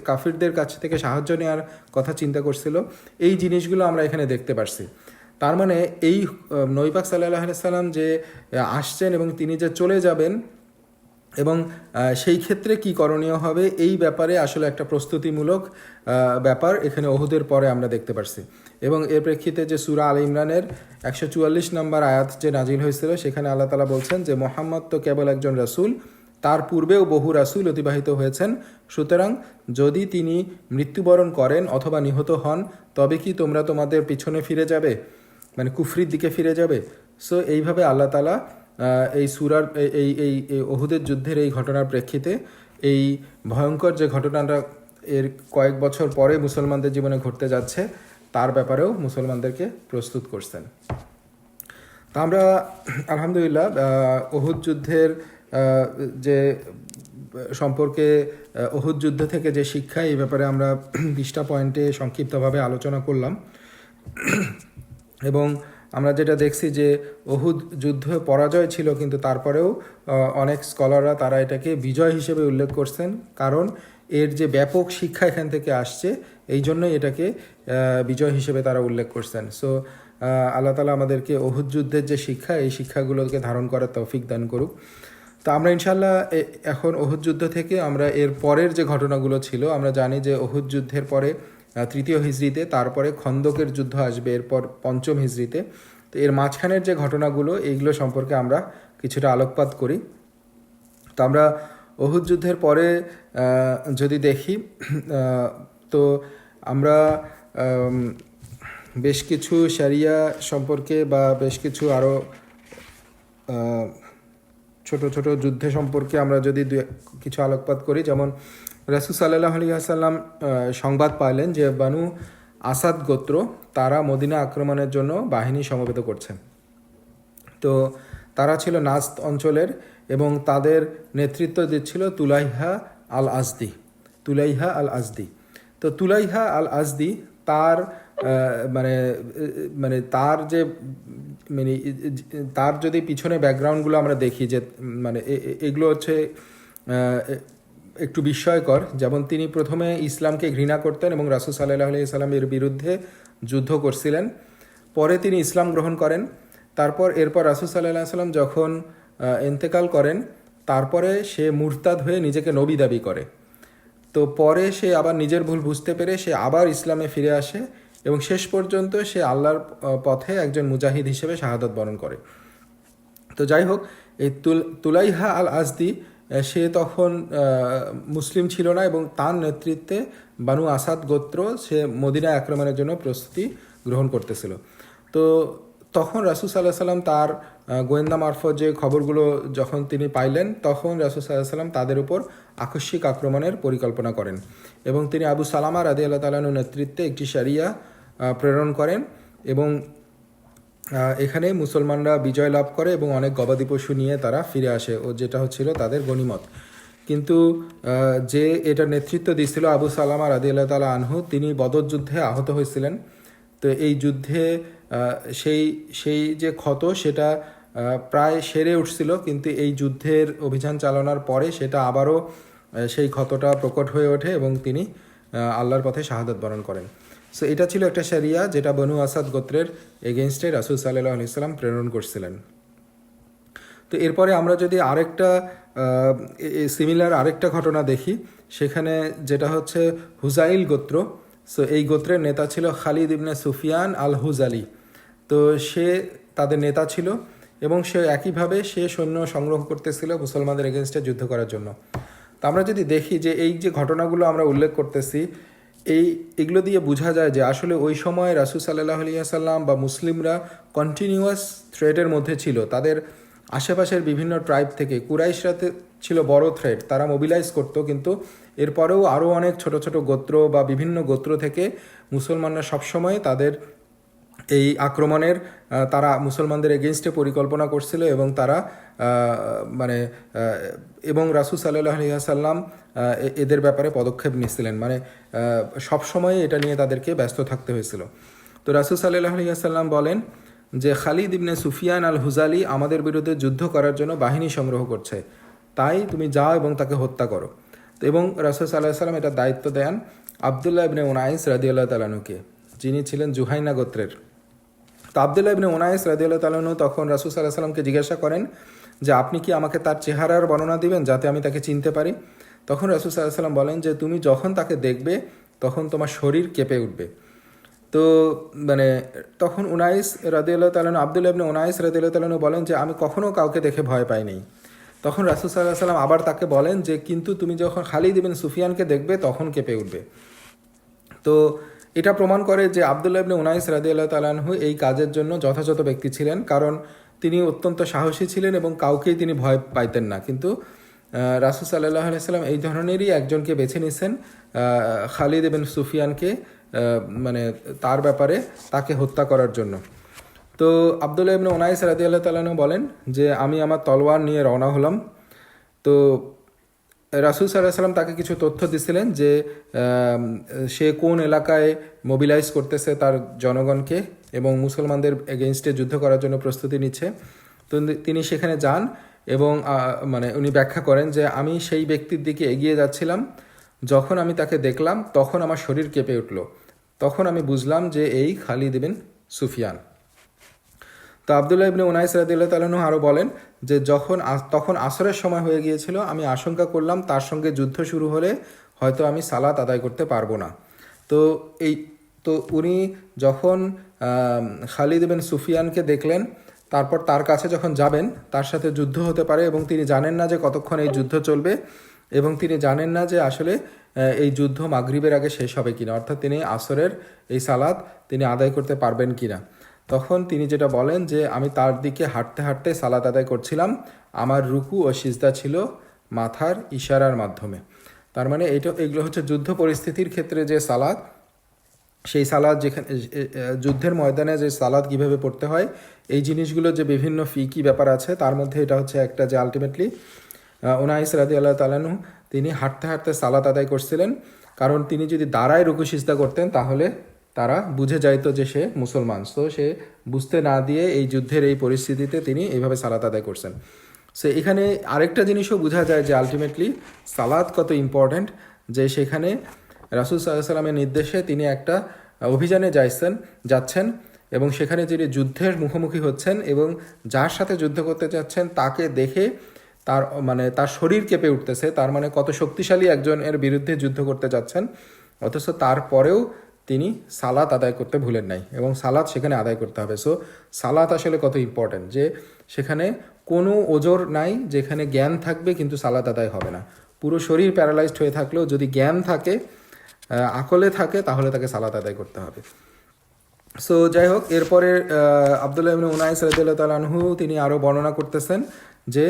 কাফিরদের কাছ থেকে সাহায্য নেওয়ার কথা চিন্তা করছিল, এই জিনিসগুলো আমরা এখানে দেখতে পারছি। তার মানে এই নবী পাক সাল্লাল্লাহু আলাইহি সাল্লাম যে আসছেন এবং তিনি যে চলে যাবেন, এবং সেই ক্ষেত্রে কি করণীয় হবে, এই ব্যাপারে আসলে একটা প্রস্তুতিমূলক ব্যাপার এখানে উহুদের পরে আমরা দেখতে পারছি। এবং এর প্রেক্ষিতে যে সূরা আলে ইমরানের 144 নম্বর আয়াত যে নাজিল হয়েছিল, সেখানে আল্লাহ তাআলা বলছেন যে মুহাম্মদ তো কেবল একজন রাসূল, তার পূর্বেও বহু রাসূল অতিবাহিত হয়েছেন, সুতরাং যদি তিনি মৃত্যুবরণ করেন অথবা নিহত হন তবে কি তোমরা তোমাদের পিছনে ফিরে যাবে, মানে কুফরির দিকে ফিরে যাবে? সো এইভাবে আল্লাহ তাআলা এই সূরার এই এই এই উহুদের যুদ্ধের এই ঘটনার প্রেক্ষিতে এই ভয়ঙ্কর যে ঘটনাটা এর কয়েক বছর পরে মুসলমানদের জীবনে ঘটতে যাচ্ছে তার ব্যাপারেও মুসলমানদেরকে প্রস্তুত করছেন। তা আমরা আলহামদুলিল্লাহ উহুদ যুদ্ধের যে সম্পর্কে উহুদ যুদ্ধ থেকে যে শিক্ষা, এই ব্যাপারে আমরা 20টা পয়েন্টে সংক্ষিপ্তভাবে আলোচনা করলাম। এবং আমরা যেটা দেখছি যে উহুদ যুদ্ধ পরাজয় ছিল, কিন্তু তারপরেও অনেক স্কলাররা তারা এটাকে বিজয় হিসেবে উল্লেখ করছেন, কারণ এর যে ব্যাপক শিক্ষা এখান থেকে আসছে, এই জন্যই এটাকে বিজয় হিসেবে তারা উল্লেখ করছেন। সো আল্লাহ তাআলা আমাদেরকে উহুদ যুদ্ধের যে শিক্ষা, এই শিক্ষাগুলোকে ধারণ করার তৌফিক দান করুক। তো আমরা ইনশাল্লাহ এখন উহুদ যুদ্ধ থেকে আমরা এর পরের যে ঘটনাগুলো ছিল, আমরা জানি যে উহুদ যুদ্ধের পরে 3য় হিজরিতে, তারপরে খন্দকের যুদ্ধ আসবে এরপর 5ম হিজরিতে। তো এর মাঝখানের যে ঘটনাগুলো, এইগুলো সম্পর্কে আমরা কিছুটা আলোকপাত করি। তো আমরা উহুদ যুদ্ধের পরে যদি দেখি, তো আমরা বেশ কিছু শরিয়া সম্পর্কে বা বেশ কিছু আরও ছোট ছোট যুদ্ধ সম্পর্কে আমরা যদি কিছু আলোকপাত করি, যেমন রাসূল সাল্লাল্লাহু আলাইহি ওয়াসাল্লাম সংবাদ পাইলেন যে বানু আসাদ গোত্র তারা মদিনা আক্রমণের জন্য বাহিনী সমবেত করছে। তো তারা ছিল নাজদ অঞ্চলের এবং তাদের নেতৃত্ব দিচ্ছিল তুলাইহা আল আজদি। তো তুলাইহা আল আজদি তার মানে তার যে মানে তার যদি পিছনে ব্যাকগ্রাউন্ডগুলো আমরা দেখি, যে মানে এগুলো হচ্ছে একটু বিস্ময়কর। যেমন তিনি প্রথমে ইসলামকে ঘৃণা করতেন এবং রাসূল সাল্লাল্লাহু আলাইহি ওয়াসাল্লামের বিরুদ্ধে যুদ্ধ করছিলেন। পরে তিনি ইসলাম গ্রহণ করেন। এরপর রাসূল সাল্লাল্লাহু আলাইহি ওয়াসাল্লাম যখন ইন্তেকাল করেন, তারপরে সে মুরতাদ হয়ে নিজেকে নবী দাবি করে। তো পরে সে আবার নিজের ভুল বুঝতে পেরে সে আবার ইসলামে ফিরে আসে এবং শেষ পর্যন্ত সে আল্লাহর পথে একজন মুজাহিদ হিসেবে শাহাদাত বরণ করে। তো যাই হোক, এই তুলাইহা আল আজদি সে তখন মুসলিম ছিল না এবং তার নেতৃত্বে বানু আসাদ গোত্র সে মদিনা আক্রমণের জন্য প্রস্তুতি গ্রহণ করতেছিল। তো তখন রাসূল সাল্লাল্লাহু আলাইহি ওয়াসাল্লাম তার গোয়েন্দা মারফত যে খবরগুলো যখন তিনি পাইলেন, তখন রাসূল সাল্লাল্লাহু আলাইহি ওয়াসাল্লাম তাদের উপর আকস্মিক আক্রমণের পরিকল্পনা করেন এবং তিনি আবু সালামা রাদিয়াল্লাহু তাআলা আনহুর নেতৃত্বে একটি সারিয়া প্রেরণ করেন এবং এখানে মুসলমানরা বিজয় লাভ করে এবং অনেক গবাদি পশু নিয়ে তারা ফিরে আসে, ও যেটা হচ্ছিল তাদের গনিমত। কিন্তু যে এটা নেতৃত্ব দিয়েছিল আবু সালামা রাদিয়াল্লাহু তাআলা আনহু, তিনি বদর যুদ্ধে আহত হয়েছিলেন। তো এই যুদ্ধে সেই যে ক্ষত সেটা প্রায় সেরে উঠছিল, কিন্তু এই যুদ্ধের অভিযান চালানোর পরে সেটা আবারও সেই ক্ষতটা প্রকট হয়ে ওঠে এবং তিনি আল্লাহর পথে শাহাদাত বরণ করেন। সো এটা ছিল একটা শরিয়া যেটা বনু আসাদ গোত্রের এগেনস্টে রাসূল সাল্লাল্লাহু আলাইহি ওয়াসাল্লাম প্রেরণ করছিলেন। তো এরপরে আমরা যদি আরেকটা সিমিলার আরেকটা ঘটনা দেখি, সেখানে যেটা হচ্ছে হুজাইল গোত্র। সো এই গোত্রের নেতা ছিল খালিদ ইবনে সুফিয়ান আল হুজালি। তো সে তাদের নেতা ছিল এবং সে একইভাবে সে সৈন্য সংগ্রহ করতেছিল মুসলমানদের এগেনস্টে যুদ্ধ করার জন্য। তো আমরা যদি দেখি যে এই যে ঘটনাগুলো আমরা উল্লেখ করতেছি, এগুলো দিয়ে বোঝা যায় যে আসলে ওই সময় রাসূল সাল্লাল্লাহু আলাইহি ওয়াসাল্লাম বা মুসলিমরা কন্টিনিউয়াস থ্রেটের মধ্যে ছিল। তাদের আশেপাশের বিভিন্ন ট্রাইব থেকে কুরাইশরাতে ছিল বড় থ্রেট, তারা মোবিলাইজ করতো, কিন্তু এরপরেও আরও অনেক ছোট ছোট গোত্র বা বিভিন্ন গোত্র থেকে মুসলমানরা সবসময় তাদের এই আক্রমণের তারা মুসলমানদের এগেনস্টে পরিকল্পনা করছিল এবং তারা এবং রাসূল সাল্লাল্লাহু আলাইহি ওয়াসাল্লাম এদের ব্যাপারে পদক্ষেপ নিয়েছিলেন, মানে সবসময় এটা নিয়ে তাদেরকে ব্যস্ত থাকতে হয়েছিল। তো রাসূল সাল্লাল্লাহু আলাইহি ওয়াসাল্লাম বলেন যে খালিদ ইবনে সুফিয়ান আল হুজালি আমাদের বিরুদ্ধে যুদ্ধ করার জন্য বাহিনী সংগ্রহ করছে, তাই তুমি যাও এবং তাকে হত্যা করো। তো এবং রাসূল সাল্লাল্লাহু আলাইহি ওয়াসাল্লাম এটা দায়িত্ব দেন আব্দুল্লাহ ইবনে উনাইস রাদিয়াল্লাহু তাআলা আনহুকে, যিনি ছিলেন জুহাইনা গোত্রের। তো আব্দুল্লাহ ইবনে উনাইস রাদিয়াল্লাহু তাআলা আনহু তখন রাসূল সাল্লাল্লাহু আলাইহি ওয়াসাল্লামকে জিজ্ঞাসা করেন যে আপনি কি আমাকে তার চেহারার বর্ণনা দিবেন যাতে আমি তাকে চিনতে পারি? তখন রাসূল সাল্লাল্লাহু আলাইহি ওয়াসাল্লাম বলেন যে তুমি যখন তাকে দেখবে তখন তোমার শরীর কেঁপে উঠবে। তো তখন উনাইস রাদিয়াল্লাহু তাআলা আনহু আব্দুল্লাহ ইবনে উনাইস রাদিয়াল্লাহু তাআলা আনহু বলেন যে আমি কখনো কাউকে দেখে ভয় পাইনি। তখন রাসূল সাল্লাল্লাহু আলাইহি সাল্লাম আবার তাকে বলেন যে কিন্তু তুমি যখন খালিদ ইবনে সুফিয়ানকে দেখবে তখন কেঁপে উঠবে। তো এটা প্রমাণ করে যে আব্দুল্লাহ ইবনে উনাইস রাদিয়াল্লাহু তাআলা আনহু এই কাজের জন্য যথাযথ ব্যক্তি ছিলেন, কারণ তিনি অত্যন্ত সাহসী ছিলেন এবং কাউকেই তিনি ভয় পাইতেন না। কিন্তু রাসূল সাল্লাল্লাহু আলাইহি সাল্লাম এই ধরনেরই একজনকে বেছে নিয়েছেন, খালিদ ইবনে সুফিয়ানকে, মানে তার ব্যাপারে তাকে হত্যা করার জন্য। তো আব্দুল্লাহ ইবনে উনাইস রাদিয়াল্লাহু তাআলা আনহু বলেন যে আমি আমার তলোয়ার নিয়ে রওনা হলাম। তো রাসূল সাল্লাল্লাহু আলাইহি সাল্লাম তাকে কিছু তথ্য দিছিলেন যে সে কোন এলাকায় মোবিলাইজ করতেছে তার জনগণকে এবং মুসলমানদের এগেইনস্টে যুদ্ধ করার জন্য প্রস্তুতি নিচ্ছে। তো তিনি সেখানে যান এবং মানে উনি ব্যাখ্যা করেন যে আমি সেই ব্যক্তির দিকে এগিয়ে যাচ্ছিলাম, যখন আমি তাকে দেখলাম তখন আমার শরীর কেঁপে উঠল, তখন আমি বুঝলাম যে এই খালিদ ইবনে সুফিয়ান। তো আব্দুল্লাহ ইবনে উনাইস রাদিয়াল্লাহু তাআলা আনহু আরও বলেন যে তখন আসরের সময় হয়ে গিয়েছিল, আমি আশঙ্কা করলাম তার সঙ্গে যুদ্ধ শুরু হলে হয়তো আমি সালাত আদায় করতে পারবো না। তো উনি যখন খালিদ ইবনে সুফিয়ানকে দেখলেন, তারপর তার কাছে যখন যাবেন তার সাথে যুদ্ধ হতে পারে এবং তিনি জানেন না যে কতক্ষণ এই যুদ্ধ চলবে এবং তিনি জানেন না যে আসলে এই যুদ্ধ মাগরিবের আগে শেষ হবে কিনা, অর্থাৎ তিনি আসরের এই সালাত তিনি আদায় করতে পারবেন কিনা। তখন তিনি যেটা বলেন যে আমি তার দিকে হাঁটতে হাঁটতে সালাত আদায় করছিলাম, আমার রুকু ও সিজদা ছিল মাথার ইশারার মাধ্যমে। তার মানে এগুলো হচ্ছে যুদ্ধ পরিস্থিতির ক্ষেত্রে যে সালাত, সেই সালাদ যেখানে যুদ্ধের ময়দানে যে সালাদ কীভাবে পড়তে হয়, এই জিনিসগুলো যে বিভিন্ন ফিকি ব্যাপার আছে তার মধ্যে এটা হচ্ছে একটা, যে আলটিমেটলি উনাইস রাদিয়াল্লাহু তাআলা আনহু তিনি হাঁটতে হাঁটতে সালাত আদায় করছিলেন, কারণ তিনি যদি দাঁড়ায় রুকু সিজদা করতেন তাহলে তারা বুঝে যাইতো যে সে মুসলমান। তো সে বুঝতে না দিয়ে এই যুদ্ধের এই পরিস্থিতিতে তিনি এইভাবে সালাত আদায় করছেন। সো এখানে আরেকটা জিনিসও বোঝা যায় যে আলটিমেটলি সালাত কত ইম্পর্ট্যান্ট, যে সেখানে রাসূল সাল্লাল্লাহু আলাইহি সাল্লামের নির্দেশে তিনি একটা অভিযানে যাচ্ছেন এবং সেখানে যিনি যুদ্ধের মুখোমুখি হচ্ছেন এবং যার সাথে যুদ্ধ করতে যাচ্ছেন তাকে দেখে তার শরীর কেঁপে উঠতেছে, তার মানে কত শক্তিশালী একজনের বিরুদ্ধে যুদ্ধ করতে যাচ্ছেন, অথচ তারপরেও তিনি সালাত আদায় করতে ভুলেন নাই এবং সালাত সেখানে আদায় করতে হবে। সো সালাত আসলে কত ইম্পর্ট্যান্ট, যে সেখানে কোনো ওজর নাই যেখানে জ্ঞান থাকবে কিন্তু সালাত আদায় হবে না। পুরো শরীর প্যারালাইজড হয়ে থাকলেও যদি জ্ঞান থাকে, আকলে থাকে, তাহলে তাকে সালাত আদায় করতে হবে। সো যাই হোক, এরপরে আব্দুল্লাহ ইবনে উনাইস রাদিয়াল্লাহু তাআলা আনহু তিনি আরও বর্ণনা করতেছেন যে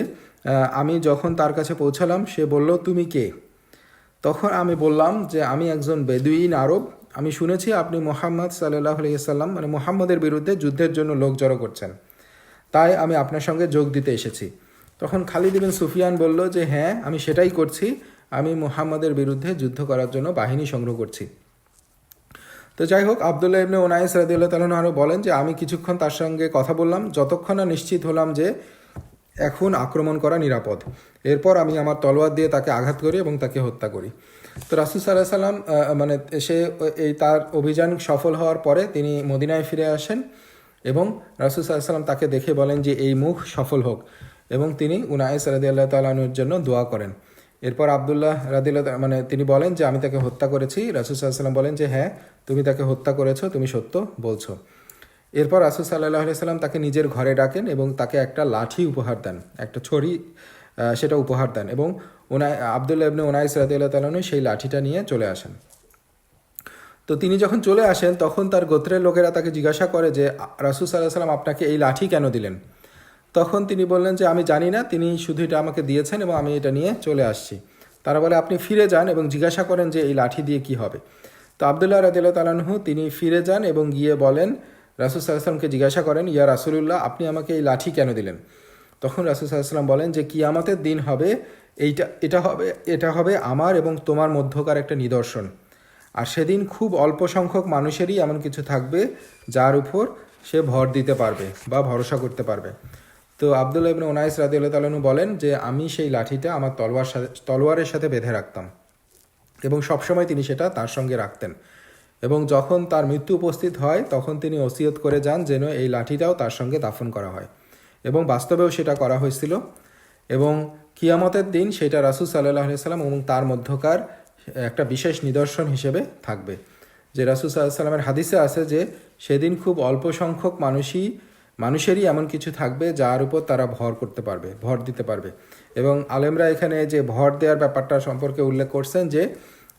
আমি যখন তার কাছে পৌঁছালাম সে বলল তুমি কে? তখন আমি বললাম যে আমি একজন বেদুইন আরব, আমি শুনেছি আপনি মুহাম্মদ সাল্লাল্লাহু আলাইহি ওয়াসাল্লাম মানে মুহাম্মদের বিরুদ্ধে যুদ্ধের জন্য লোক জড়ো করছেন, তাই আমি আপনার সঙ্গে যোগ দিতে এসেছি। তখন খালিদ ইবনে সুফিয়ান বলল যে হ্যাঁ আমি সেটাই করছি, আমি মুহাম্মদের বিরুদ্ধে যুদ্ধ করার জন্য বাহিনী সংগ্রহ করছি। তো যাই হোক, আব্দুল্লাহ ইবনে উনাইস রাদিয়াল্লাহু তাআলা আরও বলেন যে আমি কিছুক্ষণ তার সঙ্গে কথা বললাম, যতক্ষণ না নিশ্চিত হলাম যে এখন আক্রমণ করা নিরাপদ। এরপর আমি আমার তলোয়ার দিয়ে তাকে আঘাত করি এবং তাকে হত্যা করি। তো রাসূল সাল্লাল্লাহু আলাইহি সাল্লাম তার অভিযান সফল হওয়ার পরে তিনি মদিনায় ফিরে আসেন এবং রাসূল সাল্লাল্লাহু আলাইহি সাল্লাম তাকে দেখে বলেন যে এই মুখ সফল হোক এবং তিনি উনাইস রাদিয়াল্লাহু তাআলা আনহুর জন্য দোয়া করেন। এরপর আব্দুল্লাহ রাদিয়াল্লাহু তিনি বলেন যে আমি তাকে হত্যা করেছি। রাসূল সাল্লাল্লাহু আলাইহি সাল্লাম বলেন যে হ্যাঁ তুমি তাকে হত্যা করেছো, তুমি সত্য বলছো। এরপর রাসূল সাল্লাল্লাহু আলাইহি সাল্লাম তাকে নিজের ঘরে ডাকেন এবং তাকে একটা লাঠি উপহার দেন, একটা ছড়ি সেটা উপহার দেন এবং আব্দুল্লাহ ইবনে উনাইস রাদিয়াল্লাহু তাআলা সেই লাঠিটা নিয়ে চলে আসেন। তো তিনি যখন চলে আসেন তখন তার গোত্রের লোকেরা তাকে জিজ্ঞাসা করে যে রাসূল সাল্লাল্লাহু আলাইহি সাল্লাম আপনাকে এই লাঠি কেন দিলেন? তখন তিনি বললেন যে আমি জানি না, তিনি শুধু এটা আমাকে দিয়েছেন এবং আমি এটা নিয়ে চলে আসছি। তারা বলে আপনি ফিরে যান এবং জিজ্ঞাসা করেন যে এই লাঠি দিয়ে কি হবে। তো আব্দুল্লাহ রাদিয়াল্লাহু তাআলা আনহু তিনি ফিরে যান এবং গিয়ে বলেন, রাসূল সাল্লাল্লাহু আলাইহি ওয়াসাল্লামকে জিজ্ঞাসা করেন ইয়া রাসূলুল্লাহ আপনি আমাকে এই লাঠি কেন দিলেন? তখন রাসূল সাল্লাল্লাহু আলাইহি ওয়াসাল্লাম বলেন যে কিয়ামতের দিন হবে এটা হবে আমার এবং তোমার মধ্যকার একটা নিদর্শন, আর সেদিন খুব অল্প সংখ্যক মানুষেরই এমন কিছু থাকবে যার উপর সে ভর দিতে পারবে বা ভরসা করতে পারবে। তো আব্দুল্লাহ ইবনে উনাইস রাদিয়াল্লাহু তাআলা আনহু বলেন যে আমি সেই লাঠিটা আমার তলোয়ারের সাথে বেঁধে রাখতাম এবং সবসময় তিনি সেটা তার সঙ্গে রাখতেন এবং যখন তার মৃত্যু উপস্থিত হয় তখন তিনি ওসিয়ত করে যান যেন এই লাঠিটাও তার সঙ্গে দাফন করা হয় এবং বাস্তবেও সেটা করা হয়েছিল এবং কিয়ামতের দিন সেটা রাসূল সাল্লাল্লাহু আলাইহি ওয়াসাল্লাম এবং তার মধ্যকার একটা বিশেষ নিদর্শন হিসেবে থাকবে। যে রাসূল সাল্লাল্লাহু আলাইহি ওয়াসাল্লামের হাদিসে আছে যে সেদিন খুব অল্প সংখ্যক মানুষই মানুষেরই এমন কিছু থাকবে যার উপর তারা ভর দিতে পারবে। এবং আলেমরা এখানে যে ভর দেওয়ার ব্যাপারটা সম্পর্কে উল্লেখ করছেন যে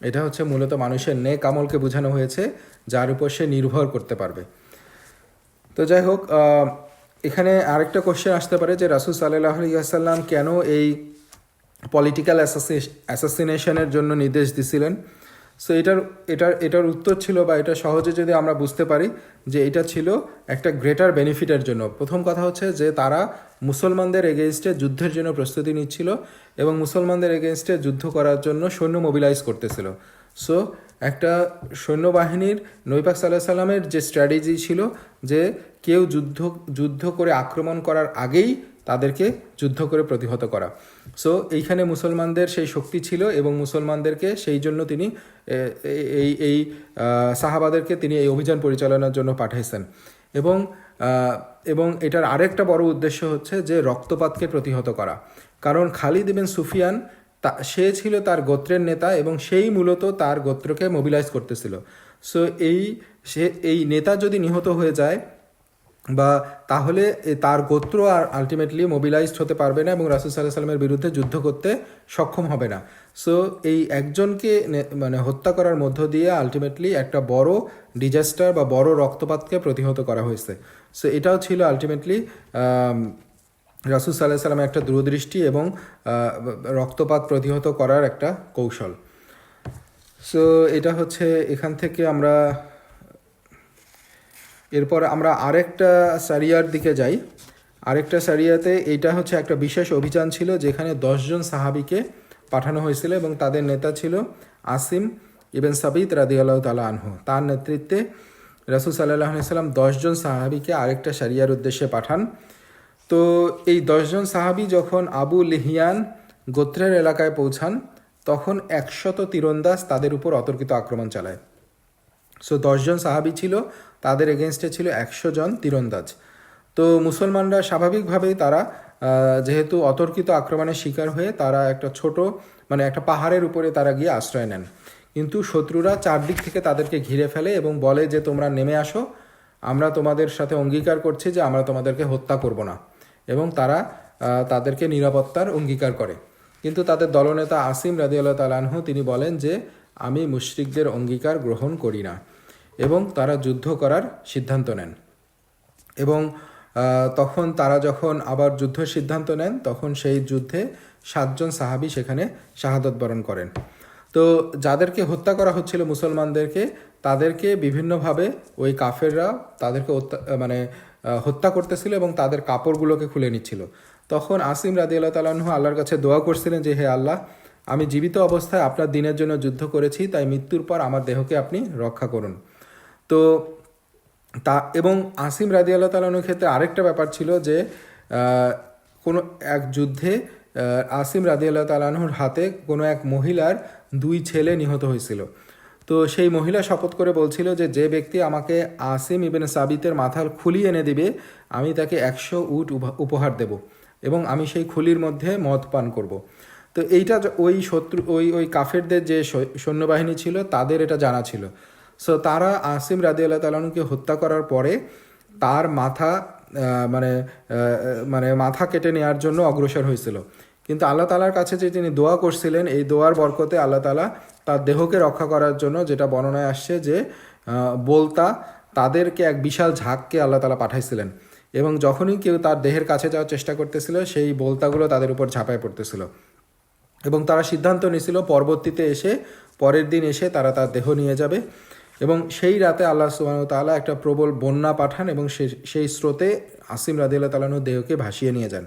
এটা হচ্ছে মূলত মানুষের নেক আমলকে বোঝানো হয়েছে, যার উপর সে নির্ভর করতে পারবে। তো যাই হোক, এখানে আরেকটা কোশ্চেন আসতে পারে যে রাসূল সাল্লাল্লাহু আলাইহি ওয়াসাল্লাম কেন এই পলিটিক্যাল অ্যাসাসিনেশনের জন্য নির্দেশ দিছিলেন। সো এটার উত্তর ছিল, বা এটা সহজে যদি আমরা বুঝতে পারি যে এটা ছিল একটা গ্রেটার বেনিফিটের জন্য। প্রথম কথা হচ্ছে যে তারা মুসলমানদের এগেনস্টে যুদ্ধের জন্য প্রস্তুতি নিচ্ছিল এবং মুসলমানদের এগেনস্টে যুদ্ধ করার জন্য সৈন্য মোবিলাইজ করতেছিল। সো একটা সৈন্যবাহিনীর নবী পাক সাল্লাল্লাহু আলাইহি সাল্লামের যে স্ট্র্যাটেজি ছিল যে কেউ যুদ্ধ করে আক্রমণ করার আগেই তাদেরকে যুদ্ধ করে প্রতিহত করা। সো এইখানে মুসলমানদের সেই শক্তি ছিল এবং মুসলমানদেরকে সেই জন্য তিনি এই সাহাবাদেরকে তিনি এই অভিযান পরিচালনার জন্য পাঠাইছেন। এবং এটার আরেকটা বড় উদ্দেশ্য হচ্ছে যে রক্তপাতকে প্রতিহত করা। কারণ খালিদ ইবনে সুফিয়ান সে ছিল তার গোত্রের নেতা এবং সেই মূলত তার গোত্রকে মোবিলাইজ করতেছিল। সো এই নেতা যদি নিহত হয়ে যায় বা তাহলে তার গোত্র আর আলটিমেটলি মোবিলাইজড হতে পারবে না এবং রাসূল সাল্লাল্লাহু আলাইহি ওয়াসাল্লামের বিরুদ্ধে যুদ্ধ করতে সক্ষম হবে না। সো এই একজনকে হত্যা করার মধ্য দিয়ে আলটিমেটলি একটা বড় ডিজাস্টার বা বড় রক্তপাতকে প্রতিহত করা হয়েছে। সো এটাও ছিল আলটিমেটলি রাসূল সাল্লাল্লাহু আলাইহি ওয়াসাল্লামের একটা দূরদৃষ্টি এবং রক্তপাত প্রতিহত করার একটা কৌশল। সো এটা হচ্ছে এখান থেকে এরপর আমরা আরেকটা সারিয়ার দিকে যাই। আরেকটা সারিয়াতে এইটা হচ্ছে একটা বিশেষ অভিযান ছিল যেখানে 10 জন সাহাবীকে পাঠানো হয়েছিল এবং তাদের নেতা ছিল আসিম ইবনে সাবিত রাদিয়াল্লাহু তাআলা আনহু। তার নেতৃত্বে রাসূল সাল্লাল্লাহু আলাইহি ওয়াসাল্লাম 10 জন সাহাবীকে আরেকটা সারিয়ার উদ্দেশ্যে পাঠান। তো এই 10 জন সাহাবী যখন আবু লিহিয়ান গোত্রের এলাকায় পৌঁছান তখন 100 তীরন্দাজ তাদের উপর অতর্কিত আক্রমণ চালায়। সো 10 জন সাহাবী ছিল, তাদের এগেনস্টে ছিল 100 জন তীরন্দাজ। তো মুসলমানরা স্বাভাবিকভাবেই তারা যেহেতু অতর্কিত আক্রমণের শিকার হয়ে তারা একটা পাহাড়ের উপরে তারা গিয়ে আশ্রয় নেন। কিন্তু শত্রুরা চারদিক থেকে তাদেরকে ঘিরে ফেলে এবং বলে যে তোমরা নেমে আসো, আমরা তোমাদের সাথে অঙ্গীকার করছি যে আমরা তোমাদেরকে হত্যা করব না। এবং তারা তাদেরকে নিরাপত্তার অঙ্গীকার করে। কিন্তু তাদের দলনেতা আসিম রাদিয়াল্লাহু তাআলা আনহু তিনি বলেন যে আমি মুশরিকদের অঙ্গীকার গ্রহণ করি না, এবং তারা যুদ্ধ করার সিদ্ধান্ত নেন। এবং তখন তারা যখন আবার যুদ্ধের সিদ্ধান্ত নেন তখন সেই যুদ্ধে 7 জন সাহাবী সেখানে শাহাদত বরণ করেন। তো যাদেরকে হত্যা করা হচ্ছিল মুসলমানদেরকে, তাদেরকে বিভিন্নভাবে ওই কাফেররা তাদেরকে হত্যা করতেছিল এবং তাদের কাপড়গুলোকে খুলে নিচ্ছিল। তখন আসিম রাদিয়াল্লাহু তাআলা আনহু আল্লাহর কাছে দোয়া করছিলেন যে হে আল্লাহ, আমি জীবিত অবস্থায় আপনার দিনের জন্য যুদ্ধ করেছি, তাই মৃত্যুর পর আমার দেহকে আপনি রক্ষা করুন। তো এবং আসিম রাদিয়াল্লাহু তাআলা আনহুর ক্ষেত্রে আরেকটা ব্যাপার ছিল যে কোনো এক যুদ্ধে আসিম রাদিয়াল্লাহু তাআলা আনহুর হাতে কোনো এক মহিলার 2 ছেলে নিহত হয়েছিল। তো সেই মহিলা শপথ করে বলছিল যে যে ব্যক্তি আমাকে আসিম ইবনে সাবিতের মাথার খুলি এনে দিবে আমি তাকে 100 উট উপহার দেব এবং আমি সেই খুলির মধ্যে মদ পান করব। তো এইটা ওই কাফেরদের যে সৈন্যবাহিনী ছিল তাদের এটা জানা ছিল। সো তারা আসিম রাদিয়াল্লাহু তাআলা আনহুকে হত্যা করার পরে তার মাথা কেটে নেওয়ার জন্য অগ্রসর হয়েছিল। কিন্তু আল্লাহ তাআলার কাছে যে তিনি দোয়া করছিলেন, এই দোয়ার বরকতে আল্লাহ তাআলা তার দেহকে রক্ষা করার জন্য, যেটা বর্ণনায় আসছে যে বলতা তাদেরকে এক বিশাল ঝাঁককে আল্লাহ তাআলা পাঠাইছিলেন এবং যখনই কেউ তার দেহের কাছে যাওয়ার চেষ্টা করতেছিল সেই বলতাগুলো তাদের উপর ঝাঁপায় পড়তেছিল এবং তারা সিদ্ধান্ত নিয়েছিল পরের দিন এসে তারা তার দেহ নিয়ে যাবে। এবং সেই রাতে আল্লাহ সুবহানাহু ওয়া তাআলা একটা প্রবল বন্যা পাঠান এবং সেই স্রোতে আসিম রাদিয়াল্লাহু তাআলা আনহুর দেহকে ভাসিয়ে নিয়ে যান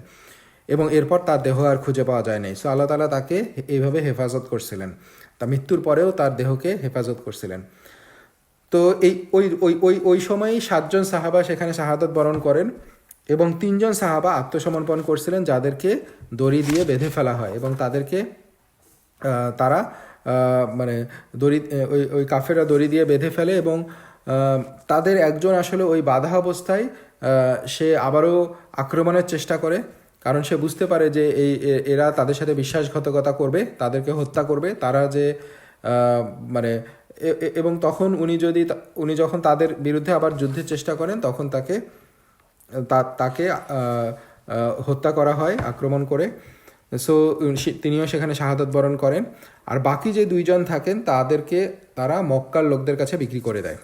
এবং এরপর তার দেহ আর খুঁজে পাওয়া যায় নাই। সো আল্লাহ তাআলা তাকে এইভাবে হেফাজত করছিলেন, তা মৃত্যুর পরেও তার দেহকে হেফাজত করছিলেন। তো ওই সময়ই 7 জন সাহাবা সেখানে শাহাদত বরণ করেন এবং 3 জন সাহাবা আত্মসমর্পণ করছিলেন, যাদেরকে দড়ি দিয়ে বেঁধে ফেলা হয় এবং তাদেরকে ওই কাফেররা দড়ি দিয়ে বেঁধে ফেলে এবং তাদের একজন আসলে ওই বাধা অবস্থায় সে আবারও আক্রমণের চেষ্টা করে, কারণ সে বুঝতে পারে যে এরা তাদের সাথে বিশ্বাসঘাতকতা করবে, তাদেরকে হত্যা করবে। তারা যে এবং তখন উনি যখন তাদের বিরুদ্ধে আবার যুদ্ধের চেষ্টা করেন তখন তাকে তাকে হত্যা করা হয় আক্রমণ করে। সো তিনিও সেখানে শাহাদত বরণ করেন। আর বাকি যে দুইজন থাকেন তারা মক্কার লোকদের কাছে বিক্রি করে দেয়।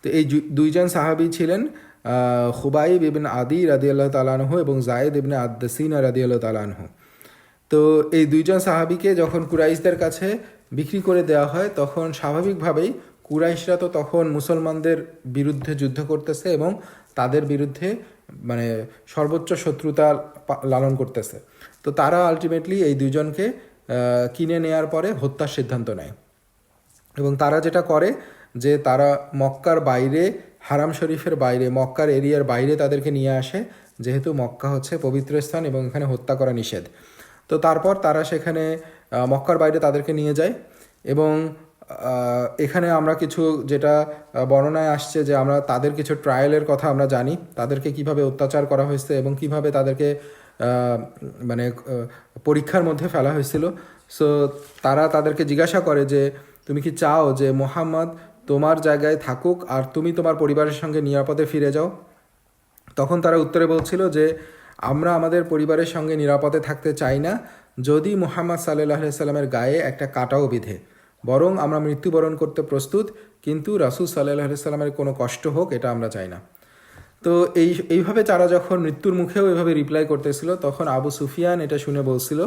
তো এই দুইজন সাহাবী ছিলেন খুবাইব ইবনে আদি রাদিয়াল্লাহু তাআলা আনহু এবং যায়েদ ইবনে আদ-দাসিনা রাদিয়াল্লাহু তাআলা আনহু। তো এই দুইজন সাহাবীকে যখন কুরাইশদের কাছে বিক্রি করে দেওয়া হয়, তখন স্বাভাবিকভাবেই কুরাইশরা তো তখন মুসলমানদের বিরুদ্ধে যুদ্ধ করতেছে এবং তাদের বিরুদ্ধে মানে সর্বোচ্চ শত্রুতা লালন করতেছে। তো তারা আলটিমেটলি এই দুইজনকে কিনে নেয়ার পরে হত্যার সিদ্ধান্ত নেয়। এবং তারা যেটা করে যে তারা মক্কার বাইরে, হারাম শরীফের বাইরে, মক্কার এরিয়ার বাইরে তাদেরকে নিয়ে আসে, যেহেতু মক্কা হচ্ছে পবিত্র স্থান এবং এখানে হত্যা করা নিষেধ। তো তারপর তারা সেখানে মক্কার বাইরে তাদেরকে নিয়ে যায়। এবং এখানে আমরা কিছু যেটা বর্ণনায় আসছে যে আমরা তাদের কিছু ট্রায়ালের কথা আমরা জানি, তাদেরকে কিভাবে অত্যাচার করা হয়েছে এবং কিভাবে তাদেরকে মানে পরীক্ষার মধ্যে ফেলা হয়েছিল। সো তারা তাদেরকে জিজ্ঞাসা করে যে তুমি কি চাও যে মুহাম্মদ তোমার জায়গায় থাকুক আর তুমি তোমার পরিবারের সঙ্গে নিরাপদে ফিরে যাও? তখন তারা উত্তরে বলছিল যে আমরা আমাদের পরিবারের সঙ্গে নিরাপদে থাকতে চাই না যদি মুহাম্মদ সাল্লাল্লাহু আলাইহি সাল্লামের গায়ে একটা কাঁটাও বিধে, বরং আমরা মৃত্যুবরণ করতে প্রস্তুত, কিন্তু রাসূল সাল্লাল্লাহু আলাইহি সাল্লামের কোনো কষ্ট হোক এটা আমরা চাই না। তো এইভাবে তারা যখন মৃত্যুর মুখেও এভাবে রিপ্লাই করতেছিল, তখন আবু সুফিয়ান এটা শুনে বলছিল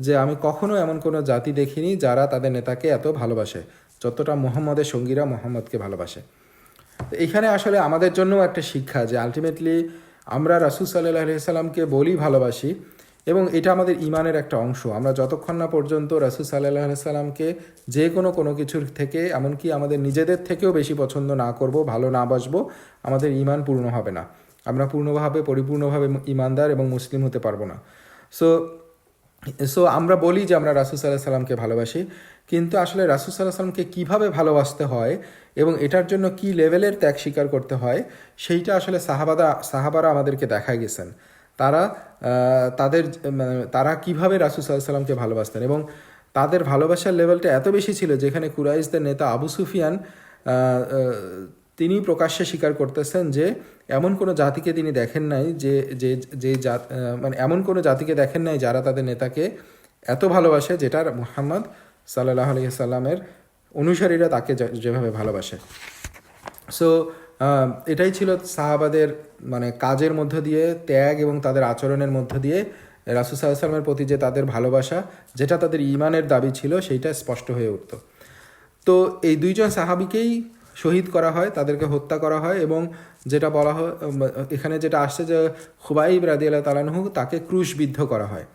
যে আমি কখনো এমন কোনো জাতি দেখিনি যারা তাদের নেতাকে এত ভালোবাসে যতটা মুহাম্মদের সঙ্গীরা মুহাম্মদকে ভালোবাসে। তো এইখানে আসলে আমাদের জন্যও একটা শিক্ষা যে আলটিমেটলি আমরা রাসূল সাল্লাল্লাহু আলাইহি সাল্লামকে বলি ভালোবাসি এবং এটা আমাদের ইমানের একটা অংশ। আমরা যতক্ষণ না পর্যন্ত রাসূল সাল্লাল্লাহু আলাইহি সাল্লামকে যে কোনো কিছুর থেকে, এমনকি আমাদের নিজেদের থেকেও বেশি পছন্দ না করব, ভালো না বাসবো, আমাদের ইমান পূর্ণ হবে না। আমরা পরিপূর্ণভাবে ইমানদার এবং মুসলিম হতে পারবো না। সো আমরা বলি যে আমরা রাসূল সাল্লাল্লাহু আলাইহি সাল্লামকে ভালোবাসি, কিন্তু আসলে রাসূল সাল্লাল্লাহু আলাইহি সাল্লামকে কীভাবে ভালোবাসতে হয় এবং এটার জন্য কি লেভেলের ত্যাগ স্বীকার করতে হয় সেইটা আসলে সাহাবারা আমাদেরকে দেখায় গেছেন। তারা কিভাবে রাসূল সাল্লাল্লাহু আলাইহি সাল্লামকে ভালোবাসতেন এবং তাদের ভালোবাসার লেভেলটা এত বেশি ছিল যেখানে কুরাইশদের নেতা আবু সুফিয়ান তিনি প্রকাশ্যে স্বীকার করতেছেন যে এমন কোনো জাতিকে তিনি দেখেন নাই মানে এমন কোনো জাতিকে দেখেন নাই যারা তাদের নেতাকে এত ভালোবাসে যেটার মুহাম্মদ সাল্লাল্লাহু আলাইহি সাল্লামের অনুসারীরা তাকে যেভাবে ভালোবাসে। সো এটাই ছিল সাহাবাদের মানে কাজের মধ্য দিয়ে, ত্যাগ এবং তাদের আচরণের মধ্য দিয়ে রাসূল সাল্লাল্লাহু আলাইহি সাল্লামের প্রতি যে তাদের ভালোবাসা, যেটা তাদের ইমানের দাবি ছিল, সেইটা স্পষ্ট হয়ে উঠত। তো এই দুইজন সাহাবীকেই শহীদ করা হয়, তাদেরকে হত্যা করা হয় এবং যেটা বলা হয় এখানে যেটা আসছে যে খুবাইব রাদিয়াল্লাহু তাআলা আনহু তাকে ক্রুশবিদ্ধ করা হয়।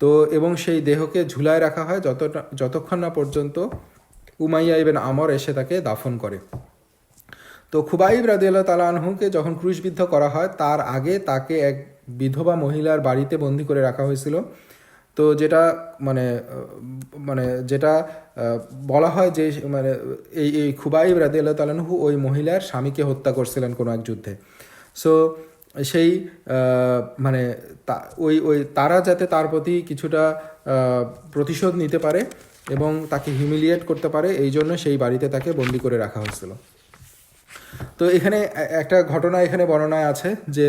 তো এবং সেই দেহকে ঝুলায় রাখা হয় যতক্ষণ না পর্যন্ত উমাইয়া ইবনে আমর এসে তাকে দাফন করে। তো খুবাইব রাদিয়াল্লাহু তাআলা আনহুকে যখন ক্রুশবিদ্ধ করা হয় তার আগে তাকে এক বিধবা মহিলার বাড়িতে বন্দি করে রাখা হয়েছিল। তো যেটা বলা হয় যে মানে এই খুবাইব রাদিয়াল্লাহু তাআলা আনহু ওই মহিলার স্বামীকে হত্যা করছিলেন কোনো এক যুদ্ধে। সো সেই তারা যাতে তার প্রতি কিছুটা প্রতিশোধ নিতে পারে এবং তাকে হিউমিলিয়েট করতে পারে, এই জন্য সেই বাড়িতে তাকে বন্দি করে রাখা হয়েছিল। তো এখানে একটা ঘটনা এখানে বর্ণনায় আছে যে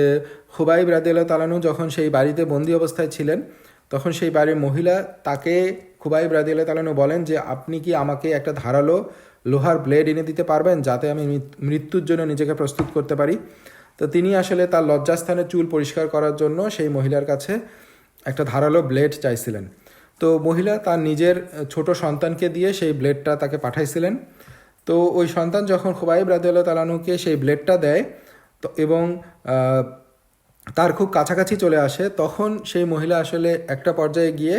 খুবাইব রাদিয়াল্লাহু তাআলা আনহু যখন সেই বাড়িতে বন্দি অবস্থায় ছিলেন, তখন সেই বাড়ির মহিলা তাকে খুবাইব রাদিয়াল্লাহু তাআলা আনহু বলেন যে আপনি কি আমাকে একটা ধারালো লোহার ব্লেড এনে দিতে পারবেন যাতে আমি মৃত্যুর জন্য নিজেকে প্রস্তুত করতে পারি? তো তিনি আসলে তার লজ্জাস্থানের চুল পরিষ্কার করার জন্য সেই মহিলার কাছে একটা ধারালো ব্লেড চাইছিলেন। তো মহিলা তার নিজের ছোট সন্তানকে দিয়ে সেই ব্লেডটা তাকে পাঠাইছিলেন। তো ওই সন্তান যখন খুবাইব রাদিয়াল্লাহু তাআলা আনহুকে সেই ব্লেডটা দেয় তো এবং তার খুব কাছাকাছি চলে আসে, তখন সেই মহিলা আসলে একটা পর্যায়ে গিয়ে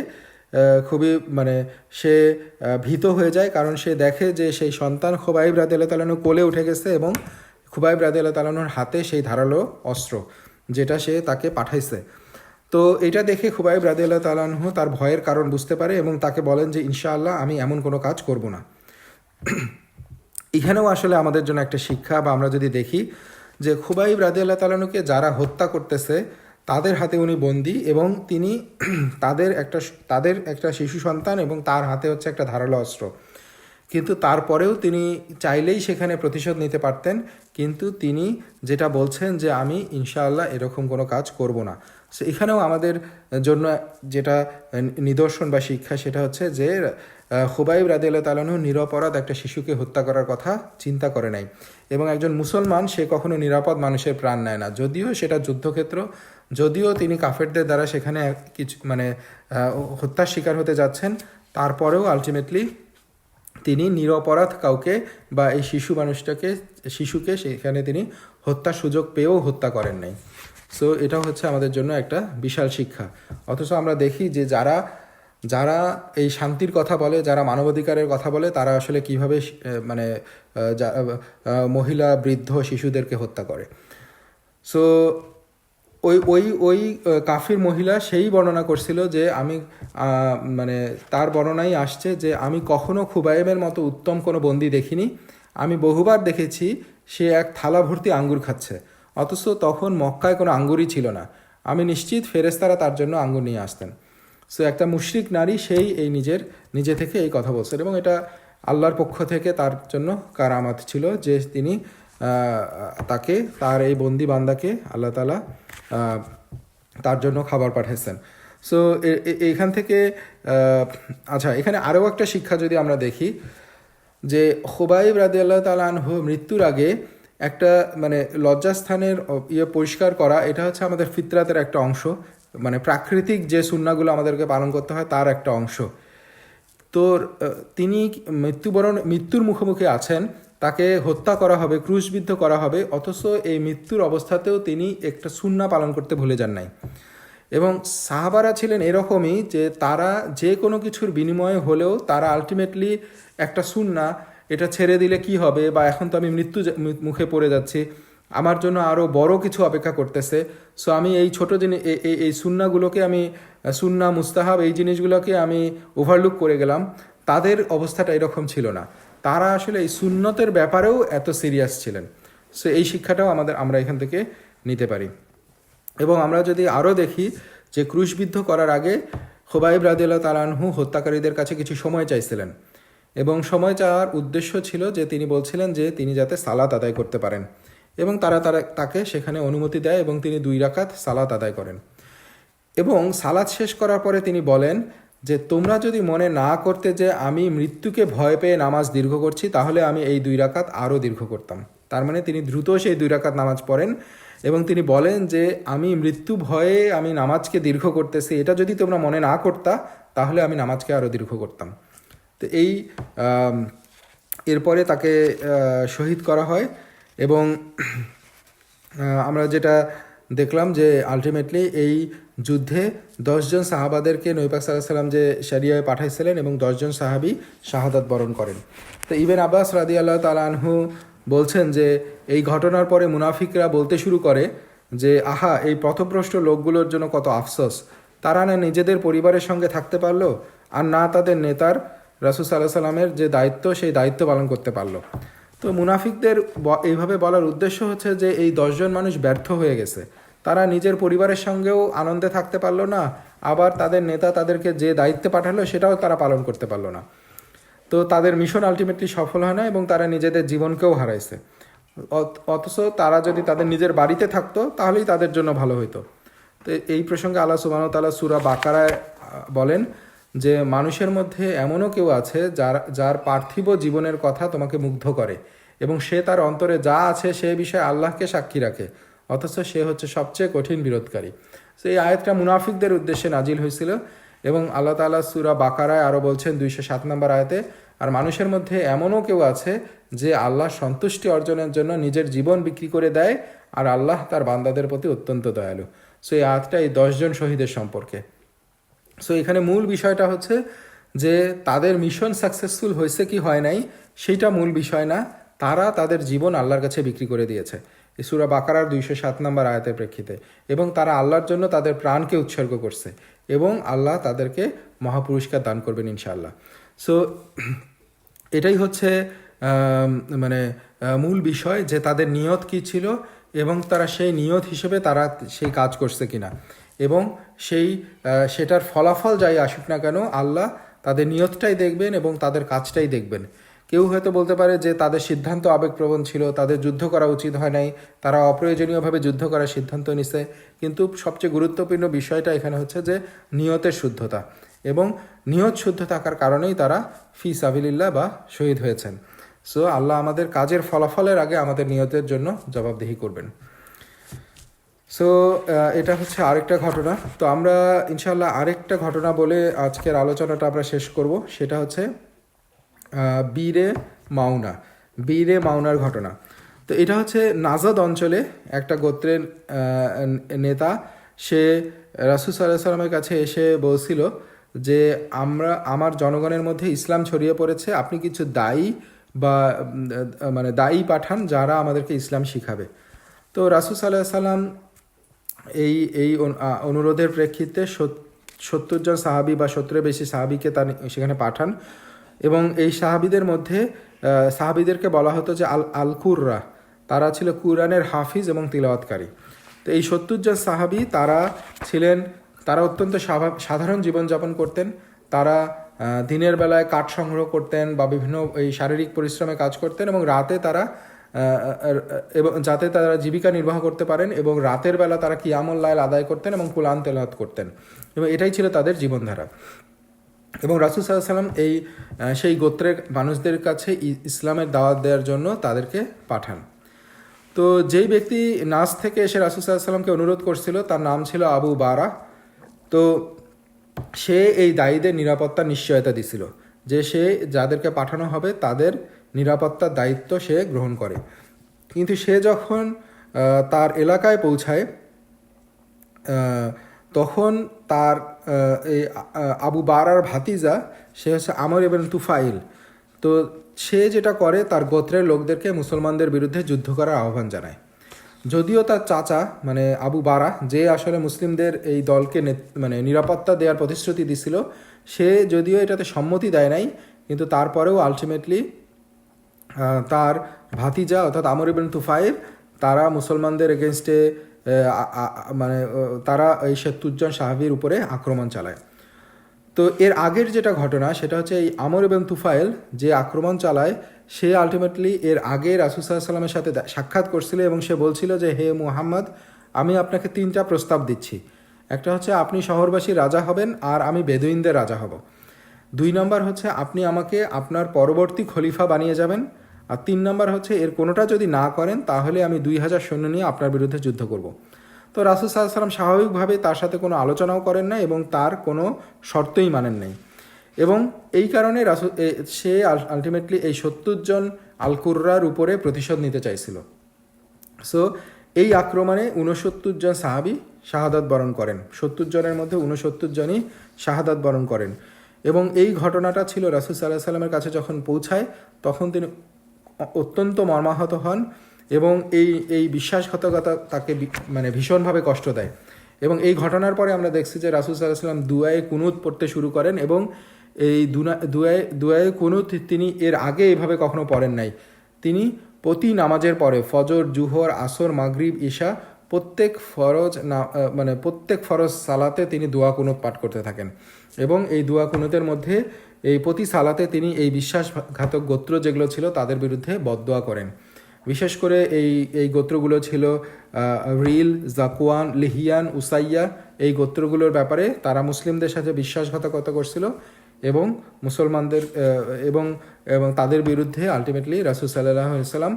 খুবই সে ভীত হয়ে যায়, কারণ সে দেখে যে সেই সন্তান খুবাইব রাদিয়াল্লাহু তাআলা আনহু কোলে উঠে গেছে এবং খুবাইব রাদিয়াল্লাহু তাআলা আনহুর হাতে সেই ধারালো অস্ত্র যেটা সে তাকে পাঠাইছে। তো এটা দেখে খুবাইব রাদিয়াল্লাহু তাআলা আনহু তার ভয়ের কারণ বুঝতে পারে এবং তাকে বলেন যে ইনশাআল্লাহ আমি এমন কোনো কাজ করব না। এখানেও আসলে আমাদের জন্য একটা শিক্ষা, বা আমরা যদি দেখি যে খুবাইব রাদিয়াল্লাহু তাআলা আনহুকে যারা হত্যা করতেছে তাদের হাতে উনি বন্দী এবং তিনি তাদের একটা শিশু সন্তান এবং তার হাতে হচ্ছে একটা ধারালো অস্ত্র। কিন্তু তারপরেও তিনি চাইলেই সেখানে প্রতিশোধ নিতে পারতেন, কিন্তু তিনি যেটা বলছেন যে আমি ইনশাআল্লাহ এরকম কোনো কাজ করব না। সো এখানেও আমাদের জন্য যেটা নিদর্শন বা শিক্ষা সেটা হচ্ছে যে খুবাইব রাদিয়াল্লাহু তাআলা আনহু নিরপরাধ একটা শিশুকে হত্যা করার কথা চিন্তা করে নাই, এবং একজন মুসলমান সে কখনো নিরাপদ মানুষের প্রাণ নেয় না, যদিও সেটা যুদ্ধক্ষেত্র, যদিও তিনি কাফেরদের দ্বারা সেখানে কিছু হত্যার শিকার হতে যাচ্ছেন, তারপরেও আলটিমেটলি তিনি নিরপরাধ কাউকে বা এই শিশুকে সেখানে তিনি হত্যার সুযোগ পেয়েও হত্যা করেন নাই। সো এটা হচ্ছে আমাদের জন্য একটা বিশাল শিক্ষা। অথচ আমরা দেখি যে যারা এই শান্তির কথা বলে, যারা মানবাধিকারের কথা বলে, তারা আসলে কীভাবে মহিলা, বৃদ্ধ, শিশুদেরকে হত্যা করে। সো ওই কাফির মহিলা সেই বর্ণনা করছিল যে আমি তার বর্ণনাই আসছে যে আমি কখনো খুবাইবের মতো উত্তম কোনো বন্দী দেখিনি, আমি বহুবার দেখেছি সে এক থালা ভর্তি আঙ্গুর খাচ্ছে, অথচ তখন মক্কায় কোনো আঙ্গুরই ছিল না, আমি নিশ্চিত ফেরেশতারা তার জন্য আঙ্গুর নিয়ে আসতেন। সো একটা মুশরিক নারী সেই নিজে থেকে এই কথা বলছেন, এবং এটা আল্লাহর পক্ষ থেকে তার জন্য কারামাত ছিল যে তিনি তার এই বন্দি বান্দাকে আল্লাহ তাআলা তার জন্য খাবার পাঠাইছেন। সো এইখান থেকে আচ্ছা, এখানে আরও একটা শিক্ষা যদি আমরা দেখি যে খুবাইব রাদিয়াল্লাহু তাআলা আনহু মৃত্যুর আগে একটা লজ্জাস্থানের পরিষ্কার করা, এটা হচ্ছে আমাদের ফিতরাতের একটা অংশ, প্রাকৃতিক যে সুন্নাহগুলো আমাদেরকে পালন করতে হয় তার একটা অংশ। তো তিনি মৃত্যুর মুখোমুখি আছেন, তাকে হত্যা করা হবে, ক্রুশবিদ্ধ করা হবে, অথচ এই মৃত্যুর অবস্থাতেও তিনি একটা সুন্নাহ পালন করতে ভুলে যান নাই। এবং সাহাবারা ছিলেন এরকমই যে তারা যে কোনো কিছুর বিনিময়ে হলেও তারা আলটিমেটলি একটা সুন্নাহ, এটা ছেড়ে দিলে কি হবে, বা এখন তো আমি মুখে পড়ে যাচ্ছি, আমার জন্য আরও বড় কিছু অপেক্ষা করতেছে, সো আমি এই ছোটো জিনিস এই সুন্নাহগুলোকে আমি সুন্নাহ মুস্তাহাব এই জিনিসগুলোকে আমি ওভারলুক করে গেলাম। তাদের অবস্থাটা এরকম ছিল না, তারা আসলে এই সুন্নতের ব্যাপারেও এত সিরিয়াস ছিলেন। সো এই শিক্ষাটাও আমরা এখান থেকে নিতে পারি। এবং আমরা যদি আরও দেখি যে ক্রুশবিদ্ধ করার আগে খুবাইব রাদিয়াল্লাহু তাআলা আনহু হত্যাকারীদের কাছে কিছু সময় চাইছিলেন, এবং সময় চাওয়ার উদ্দেশ্য ছিল যে তিনি বলছিলেন যে তিনি যাতে সালাত আদায় করতে পারেন, এবং তারা তাকে সেখানে অনুমতি দেয় এবং তিনি 2 রাকাত সালাত আদায় করেন। এবং সালাত শেষ করার পরে তিনি বলেন যে তোমরা যদি মনে না করতে যে আমি মৃত্যুকে ভয় পেয়ে নামাজ দীর্ঘ করছি, তাহলে আমি এই 2 রাকাত আরও দীর্ঘ করতাম। তার মানে তিনি দ্রুত সেই 2 রাকাত নামাজ পড়েন, এবং তিনি বলেন যে আমি মৃত্যু ভয়ে আমি নামাজকে দীর্ঘ করতেছি, এটা যদি তোমরা মনে না করতা তাহলে আমি নামাজকে আরও দীর্ঘ করতাম। তো এরপরে তাকে শহীদ করা হয়। এবং আমরা যেটা দেখলাম যে আলটিমেটলি এই যুদ্ধে 10 জন সাহাবাদেরকে নবী পাক সাল্লাল্লাহু আলাইহি ওয়াসাল্লাম যে শরিয়ায় পাঠাইছিলেন, এবং 10 জন সাহাবী শাহাদাত বরণ করেন। তো ইবনে আব্বাস রাদিয়াল্লাহু তাআলা আনহু বলছেন যে এই ঘটনার পরে মুনাফিকরা বলতে শুরু করে যে আহা, এই পথভ্রষ্ট লোকগুলোর জন্য কত আফসোস, তারা না নিজেদের পরিবারের সঙ্গে থাকতে পারলো, আর না তাদের নেতার রাসূল সাল্লাল্লাহু আলাইহি ওয়াসাল্লামের যে দায়িত্ব সেই দায়িত্ব পালন করতে পারলো। তো মুনাফিকদের এইভাবে বলার উদ্দেশ্য হচ্ছে যে এই 10 জন মানুষ ব্যর্থ হয়ে গেছে, তারা নিজের পরিবারের সঙ্গেও আনন্দে থাকতে পারলো না, আবার তাদের নেতা তাদেরকে যে দায়িত্বে পাঠালো সেটাও তারা পালন করতে পারলো না। তো তাদের মিশন আলটিমেটলি সফল হয় না, এবং তারা নিজেদের জীবনকেও হারাইছে। অথচ তারা যদি তাদের নিজের বাড়িতে থাকতো তাহলেই তাদের জন্য ভালো হতো। তো এই প্রসঙ্গে আল্লাহ সুবহানাহু ওয়া তাআলা সূরা বাকারায় বলেন যে মানুষের মধ্যে এমনও কেউ আছে যার পার্থিব জীবনের কথা তোমাকে মুগ্ধ করে, এবং সে তার অন্তরে যা আছে সে বিষয়ে আল্লাহকে সাক্ষী রাখে, অথচ সে হচ্ছে সবচেয়ে কঠিন বিরোধকারী। তো এই আয়াতটা মুনাফিকদের উদ্দেশ্যে নাজিল হয়েছিল, এবং আল্লাহ তাআলা সূরা বাকারায় আরও বলছেন 207 নম্বর আয়াতে, আর মানুষের মধ্যে এমনও কেউ আছে যে আল্লাহর সন্তুষ্টি অর্জনের জন্য নিজের জীবন বিক্রি করে দেয়, আর আল্লাহ তার বান্দাদের প্রতি অত্যন্ত দয়ালু। সো এই আয়াতটা এই 10 জন শহীদের সম্পর্কে। সো এখানে মূল বিষয়টা হচ্ছে যে তাদের মিশন সাকসেসফুল হয়েছে কি হয় নাই সেইটা মূল বিষয় না, তারা তাদের জীবন আল্লাহর কাছে বিক্রি করে দিয়েছে এই সূরা বাকারার 207 নম্বর আয়াতের প্রেক্ষিতে, এবং তারা আল্লাহর জন্য তাদের প্রাণকে উৎসর্গ করছে, এবং আল্লাহ তাদেরকে মহাপুরস্কার দান করবেন ইনশাআল্লাহ। সো এটাই হচ্ছে মূল বিষয় যে তাদের নিয়ত কি ছিল, এবং তারা সেই নিয়ত হিসেবে তারা সেই কাজ করছে কিনা, এবং সেটার ফলাফল যাই আসুক না কেন আল্লাহ তাদের নিয়তটাই দেখবেন এবং তাদের কাজটাই দেখবেন। কেউ হয়তো বলতে পারে যে তাদের সিদ্ধান্ত আবেগপ্রবণ ছিল, তাদের যুদ্ধ করা উচিত হয় নাই, তারা অপ্রয়োজনীয়ভাবে যুদ্ধ করার সিদ্ধান্ত নিছে। কিন্তু সবচেয়ে গুরুত্বপূর্ণ বিষয়টা এখানে হচ্ছে যে নিয়তের শুদ্ধতা, এবং নিয়ত শুদ্ধ থাকার কারণেই তারা ফি সাবিলিল্লাহ বা শহীদ হয়েছেন। সো আল্লাহ আমাদের কাজের ফলাফলের আগে আমাদের নিয়তের জন্য জবাবদিহি করবেন। সো এটা হচ্ছে আরেকটা ঘটনা। তো আমরা ইনশাল্লাহ আরেকটা ঘটনা বলে আজকের আলোচনাটা আমরা শেষ করব। সেটা হচ্ছে বীরে মাউনার ঘটনা। তো এটা হচ্ছে নাজাদ অঞ্চলে একটা গোত্রের নেতা, সে রাসূল সাল্লাল্লাহু আলাইহি সাল্লামের কাছে এসে বলছিল যে আমার জনগণের মধ্যে ইসলাম ছড়িয়ে পড়েছে, আপনি কিছু দায়ী পাঠান যারা আমাদেরকে ইসলাম শিখাবে। তো রাসূল সাল্লাল্লাহু আলাইহি সাল্লাম এই অনুরোধের প্রেক্ষিতে 70 জন সাহাবি বা 70-এর বেশি সাহাবিকে তার সেখানে পাঠান, এবং এই সাহাবিদেরকে বলা হতো যে আল কুররা, তারা ছিল কুরআনের হাফিজ এবং তিলাওয়াতকারী। তো এই 70 জন সাহাবি তারা অত্যন্ত সাধারণ জীবনযাপন করতেন। তারা দিনের বেলায় কাঠ সংগ্রহ করতেন বা বিভিন্ন এই শারীরিক পরিশ্রমে কাজ করতেন, এবং যাতে তারা জীবিকা নির্বাহ করতে পারেন, এবং রাতের বেলা তারা কিয়ামুল লাইল আদায় করতেন এবং কুরআন তেলাওয়াত করতেন, এবং এটাই ছিল তাদের জীবনধারা। এবং রাসূল সাল্লাল্লাহু আলাইহি ওয়াসাল্লাম সেই গোত্রের মানুষদের কাছে ইসলামের দাওয়াত দেওয়ার জন্য তাদেরকে পাঠান। তো যেই ব্যক্তি নাস থেকে এসে রাসূল সাল্লাল্লাহু আলাইহি ওয়াসাল্লামকে অনুরোধ করছিল, তার নাম ছিল আবু বারা। তো সে এই দায়ীদের নিরাপত্তার নিশ্চয়তা দিছিল যে সে যাদেরকে পাঠানো হবে তাদের নিরাপত্তার দায়িত্ব সে গ্রহণ করে। কিন্তু সে যখন তার এলাকায় পৌঁছায়, তখন তার এই আবু বারার ভাতিজা, সে হচ্ছে আমর ইবনে তুফাইল। তো সে যেটা করে, তার গোত্রের লোকদেরকে মুসলমানদের বিরুদ্ধে যুদ্ধ করার আহ্বান জানায়। যদিও তার চাচা আবু বারা, যে আসলে মুসলিমদের এই দলকে নিরাপত্তা দেওয়ার প্রতিশ্রুতি দিছিল, সে যদিও এটাতে সম্মতি দেয় নাই, কিন্তু তারপরেও আলটিমেটলি তার ভাতিজা অর্থাৎ আমর ইবনে তুফাইল, তারা মুসলমানদের এগেনস্টে তারা এই 70 জন সাহাবীর উপরে আক্রমণ চালায়। তো এর আগের যেটা ঘটনা, সেটা হচ্ছে এই আমর ইবনে তুফাইল যে আক্রমণ চালায়, সে আলটিমেটলি এর আগে রাসূল সাল্লাল্লাহু আলাইহি সাল্লামের সাথে সাক্ষাৎ করছিল, এবং সে বলছিল যে হে মুহাম্মদ, আমি আপনাকে 3টা প্রস্তাব দিচ্ছি। একটা হচ্ছে আপনি শহরবাসীর রাজা হবেন, আর আমি বেদুইনদের রাজা হব। 2 নম্বর হচ্ছে আপনি আমাকে আপনার পরবর্তী খলিফা বানিয়ে যাবেন, আর 3 নম্বর হচ্ছে এর কোনোটা যদি না করেন তাহলে আমি 2000 সৈন্য নিয়ে আপনার বিরুদ্ধে যুদ্ধ করব। তো রাসূল সাল্লাল্লাহু আলাইহি সাল্লাম স্বাভাবিকভাবে তার সাথে কোনো আলোচনাও করেন না, এবং তার কোনো শর্তই মানেন নাই। এবং এই কারণে সে আলটিমেটলি এই 70 জন আল কুররার উপরে প্রতিশোধ নিতে চাইছিল। সো এই আক্রমণে 69 জন সাহাবি শাহাদাত বরণ করেন। 70 জনের মধ্যে 69 জনই শাহাদাত বরণ করেন। এবং এই ঘটনাটা ছিল রাসূল সাল্লাল্লাহু আলাইহি সাল্লামের কাছে যখন পৌঁছায়, তখন তিনি অত্যন্ত মর্মাহত হন, এবং এই বিশ্বাসঘাতকতা তাকে ভীষণভাবে কষ্ট দেয়। এবং এই ঘটনার পরে আমরা দেখছি যে রাসূল সাল্লাল্লাহু আলাইহি সাল্লাম দুআয়ে কুনুত পড়তে শুরু করেন, এবং এই দুআয়ে কুনুত তিনি এর আগে এভাবে কখনো পড়েন নাই। তিনি প্রতি নামাজের পরে ফজর, জুহর, আসর, মাগরিব, ইশা প্রত্যেক ফরজ সালাতে তিনি দোয়া কুনুত পাঠ করতে থাকেন, এবং এই দোয়া কুনুতের মধ্যে এই প্রতি সালাতে তিনি এই বিশ্বাসঘাতক গোত্র যেগুলো ছিল তাদের বিরুদ্ধে বদদোয়া করেন। বিশেষ করে এই গোত্রগুলো ছিল রিল, জাকুয়ান, লিহিয়ান, উসাইয়া। এই গোত্রগুলোর ব্যাপারে তারা মুসলিমদের সাথে বিশ্বাসঘাতকতা করছিল, এবং মুসলমানদের এবং তাদের বিরুদ্ধে আলটিমেটলি রাসূল সাল্লাল্লাহু আলাইহি ওয়াসাল্লাম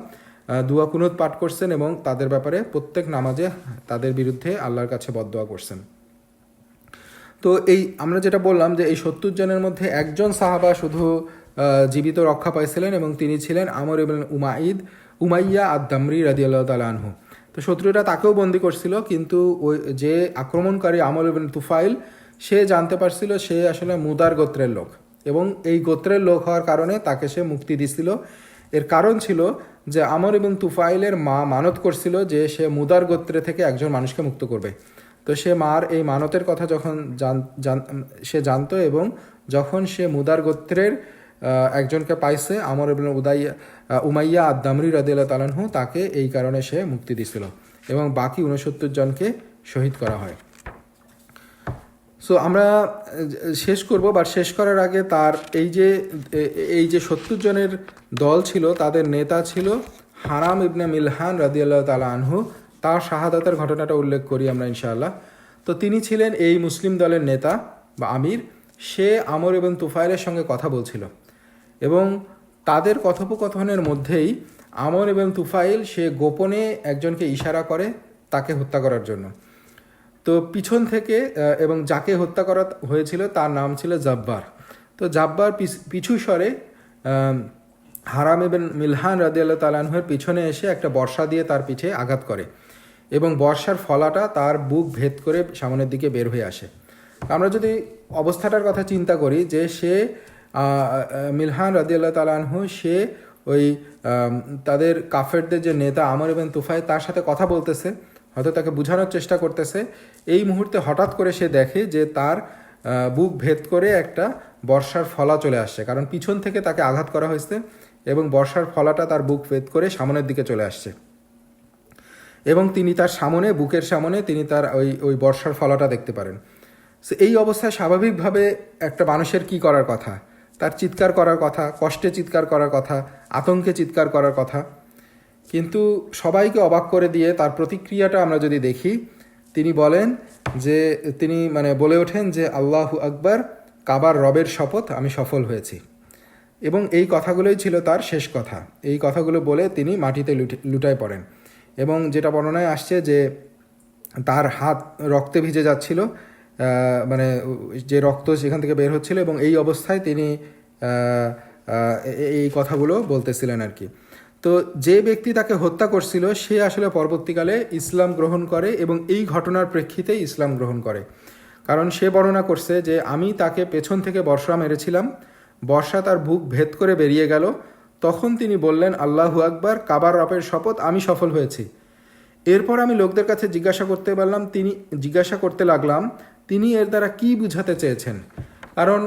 দোয়া কুনুত পাঠ করছেন, এবং তাদের ব্যাপারে প্রত্যেক নামাজে তাদের বিরুদ্ধে আল্লাহর কাছে বদদোয়া করছেন। তো আমরা যেটা বললাম যে এই 70 জনের মধ্যে একজন সাহাবা শুধু জীবিত রক্ষা পাইছিলেন, এবং তিনি ছিলেন আমর ইবনে উমাইয়া আদ-দামরি রাদিয়াল্লাহু তাআলা আনহু। তো শত্রুরা তাকেও বন্দী করছিল, কিন্তু ওই যে আক্রমণকারী আমর ইবনে তুফাইল, সে জানতে পারছিল সে আসলে মুদার গোত্রের লোক, এবং এই গোত্রের লোক হওয়ার কারণে তাকে সে মুক্তি দিছিল। এর কারণ ছিল যে আমর ইবনে তুফাইলের মা মানত করছিল যে সে মুদার গোত্রে থেকে একজন মানুষকে মুক্ত করবে। তো সে মার এই মানতের কথা যখন সে জানতো, এবং যখন সে মুদার গোত্রের একজনকে পাইছে, আমর ইবনে উমাইয়া আদ-দামরি রাদিয়াল্লাহু তাআলা আনহু, তাকে এই কারণে সে মুক্তি দিছিল, এবং বাকি 69 জনকে শহীদ করা হয়। সো আমরা শেষ করব, বাট শেষ করার আগে তার এই যে 70 জনের দল ছিল, তাদের নেতা ছিল হারাম ইবনে মিলহান রাদিয়াল্লাহু তাআলা আনহু। তার শাহাদাতের ঘটনাটা উল্লেখ করি আমরা ইনশাআল্লাহ। তো তিনি ছিলেন এই মুসলিম দলের নেতা বা আমির। সে আমর এবং তুফাইলের সঙ্গে কথা বলছিল এবং তাদের কথোপকথনের মধ্যেই আমর এবং তুফাইল সে গোপনে একজনকে ইশারা করে তাকে হত্যা করার জন্য। তো পিছন থেকে এবং যাকে হত্যা করা হয়েছিল তার নাম ছিল জাব্বার। তো জাব্বার পিছু সরে হারাম ইবন মিলহান রাদিয়াল্লাহু তাআলা আনহুর পিছনে এসে একটা বর্শা দিয়ে তার পিঠে আঘাত করে এবং বর্ষার ফলাটা তার বুক ভেদ করে সামনের দিকে বের হয়ে আসে। আমরা যদি অবস্থাটার কথা চিন্তা করি যে সে মিলহান রাদিয়াল্লাহু তাআলা আনহু সে ওই তাদের কাফেরদের যে নেতা আমর ইবন তুফাইল তার সাথে কথা বলতেছে, হয়তো তাকে বোঝানোর চেষ্টা করতেছে। এই মুহূর্তে হঠাৎ করে সে দেখে যে তার বুক ভেদ করে একটা বর্ষার ফলা চলে আসছে, কারণ পিছন থেকে তাকে আঘাত করা হয়েছে এবং বর্ষার ফলাটা তার বুক ভেদ করে সামনের দিকে চলে আসছে এবং তিনি তার সামনে, বুকের সামনে তিনি তার ওই বর্ষার ফলাটা দেখতে পারেন। সো এই অবস্থায় স্বাভাবিকভাবে একটা মানুষের কি করার কথা? তার চিৎকার করার কথা, কষ্টে চিৎকার করার কথা, আতঙ্কে চিৎকার করার কথা। কিন্তু সবাইকে অবাক করে দিয়ে তার প্রতিক্রিয়াটা আমরা যদি দেখি, তিনি বলেন যে তিনি বলে ওঠেন যে আল্লাহু আকবার, কাবার রবের শপথ, আমি সফল হয়েছি। এবং এই কথাগুলোই ছিল তার শেষ কথা। এই কথাগুলো বলে তিনি মাটিতে লুটায় পড়েন এবং যেটা বর্ণনায় আসছে যে তার হাত রক্তে ভিজে যাচ্ছিল, যে রক্ত সেখান থেকে বের হচ্ছিল এবং এই অবস্থায় তিনি এই কথাগুলো বলতেছিলেন আর কি। তো যে ব্যক্তি তাকে হত্যা করছিল সে আসলে পরবর্তীকালে ইসলাম গ্রহণ করে এবং এই ঘটনার প্রেক্ষিতে ইসলাম গ্রহণ করে, কারণ সে বর্ণনা করছে যে আমি তাকে পেছন থেকে বর্ষা মেরেছিলাম, বর্ষা তার বুক ভেদ করে বেরিয়ে গেল, তখন তিনি বললেন আল্লাহু আকবার, কাবার রবের শপথ, আমি সফল হয়েছি। এরপর আমি লোকদের কাছে জিজ্ঞাসা করতে লাগলাম তিনি এর দ্বারা কি বুঝাতে চেয়েছেন, কারণ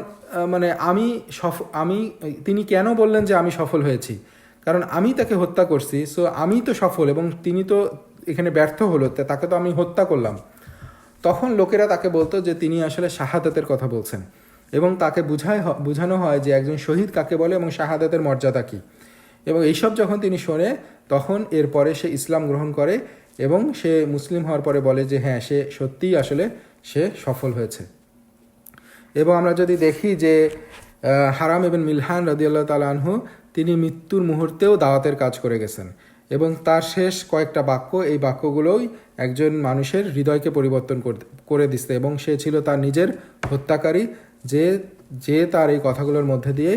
তিনি কেন বললেন যে আমি সফল হয়েছি, কারণ আমি তাকে হত্যা করছি, সো আমি তো সফল এবং তিনি তো এখানে ব্যর্থ হলো, তাকে তো আমি হত্যা করলাম। তখন লোকেরা তাকে বলতো যে তিনি আসলে শাহাদাতের কথা বলছেন এবং তাকে বোঝানো হয় যে একজন শহীদ কাকে বলে এবং শাহাদাতের মর্যাদা কী। এবং এইসব যখন তিনি শোনে তখন এরপরে সে ইসলাম গ্রহণ করে এবং সে মুসলিম হওয়ার পরে বলে যে হ্যাঁ, সে সত্যিই আসলে সে সফল হয়েছে। এবং আমরা যদি দেখি যে হারাম ইবন মিলহান রাদিয়াল্লাহু তাআলা আনহু তিনি মৃত্যুর মুহূর্তেও দাওয়াতের কাজ করে গেছেন এবং তার শেষ কয়েকটা বাক্য, এই বাক্যগুলোই একজন মানুষের হৃদয়কে পরিবর্তন করে দিচ্ছে এবং সে ছিল তার নিজের হত্যাকারী, যে তার এই কথাগুলোর মধ্যে দিয়ে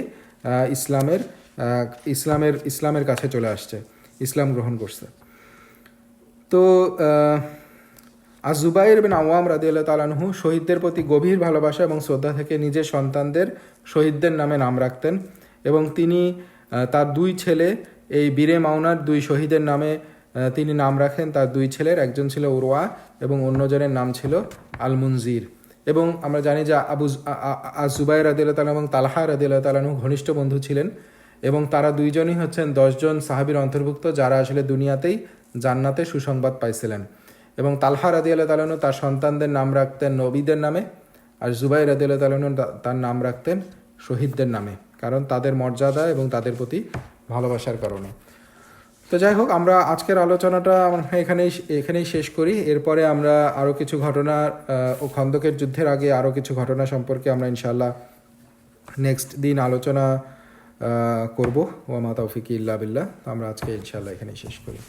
ইসলামের কাছে চলে আসছে, ইসলাম গ্রহণ করছে। তো আজ-জুবাইর বিন আওয়াম রাদিয়াল্লাহু তাআলা আনহু শহীদদের প্রতি গভীর ভালোবাসা এবং শ্রদ্ধা থেকে নিজের সন্তানদের শহীদদের নামে নাম রাখতেন এবং তিনি তার দুই ছেলে, এই বীরে মাওনার দুই শহীদের নামে তিনি নাম রাখেন। তার দুই ছেলের একজন ছিল উরওয়া এবং অন্যজনের নাম ছিল আল মুনজির। এবং আমরা জানি যে আজ-জুবাইর রাদিয়াল্লাহু তাআলা এবং তালহা রাদিয়াল্লাহু তাআলা আনহু ঘনিষ্ঠ বন্ধু ছিলেন এবং তারা দুইজনই হচ্ছেন 10 জন সাহাবীর অন্তর্ভুক্ত যারা আসলে দুনিয়াতেই জান্নাতে সুসংবাদ পাইছিলেন। এবং তালহা রাদিয়াল্লাহু তাআলা আনহু তার সন্তানদের নাম রাখতেন নবীদের নামে, আর জুবাইর রাদিয়াল্লাহু তাআলা আনহু তার নাম রাখতেন শহীদদের নামে, কারণ তাদের মর্যাদা এবং তাদের প্রতি ভালোবাসার কারণে। তো যাই হোক, আমরা আজকের আলোচনাটা এখানেই শেষ করি। এরপরে আমরা আরও কিছু ঘটনা ও খন্দকের যুদ্ধের আগে আরও কিছু ঘটনা সম্পর্কে আমরা ইনশাআল্লাহ নেক্সট দিন আলোচনা করব। ওয়া মা তাওফিকি ইল্লা বিল্লাহ। আমরা আজকে ইনশাআল্লাহ এখানেই শেষ করি।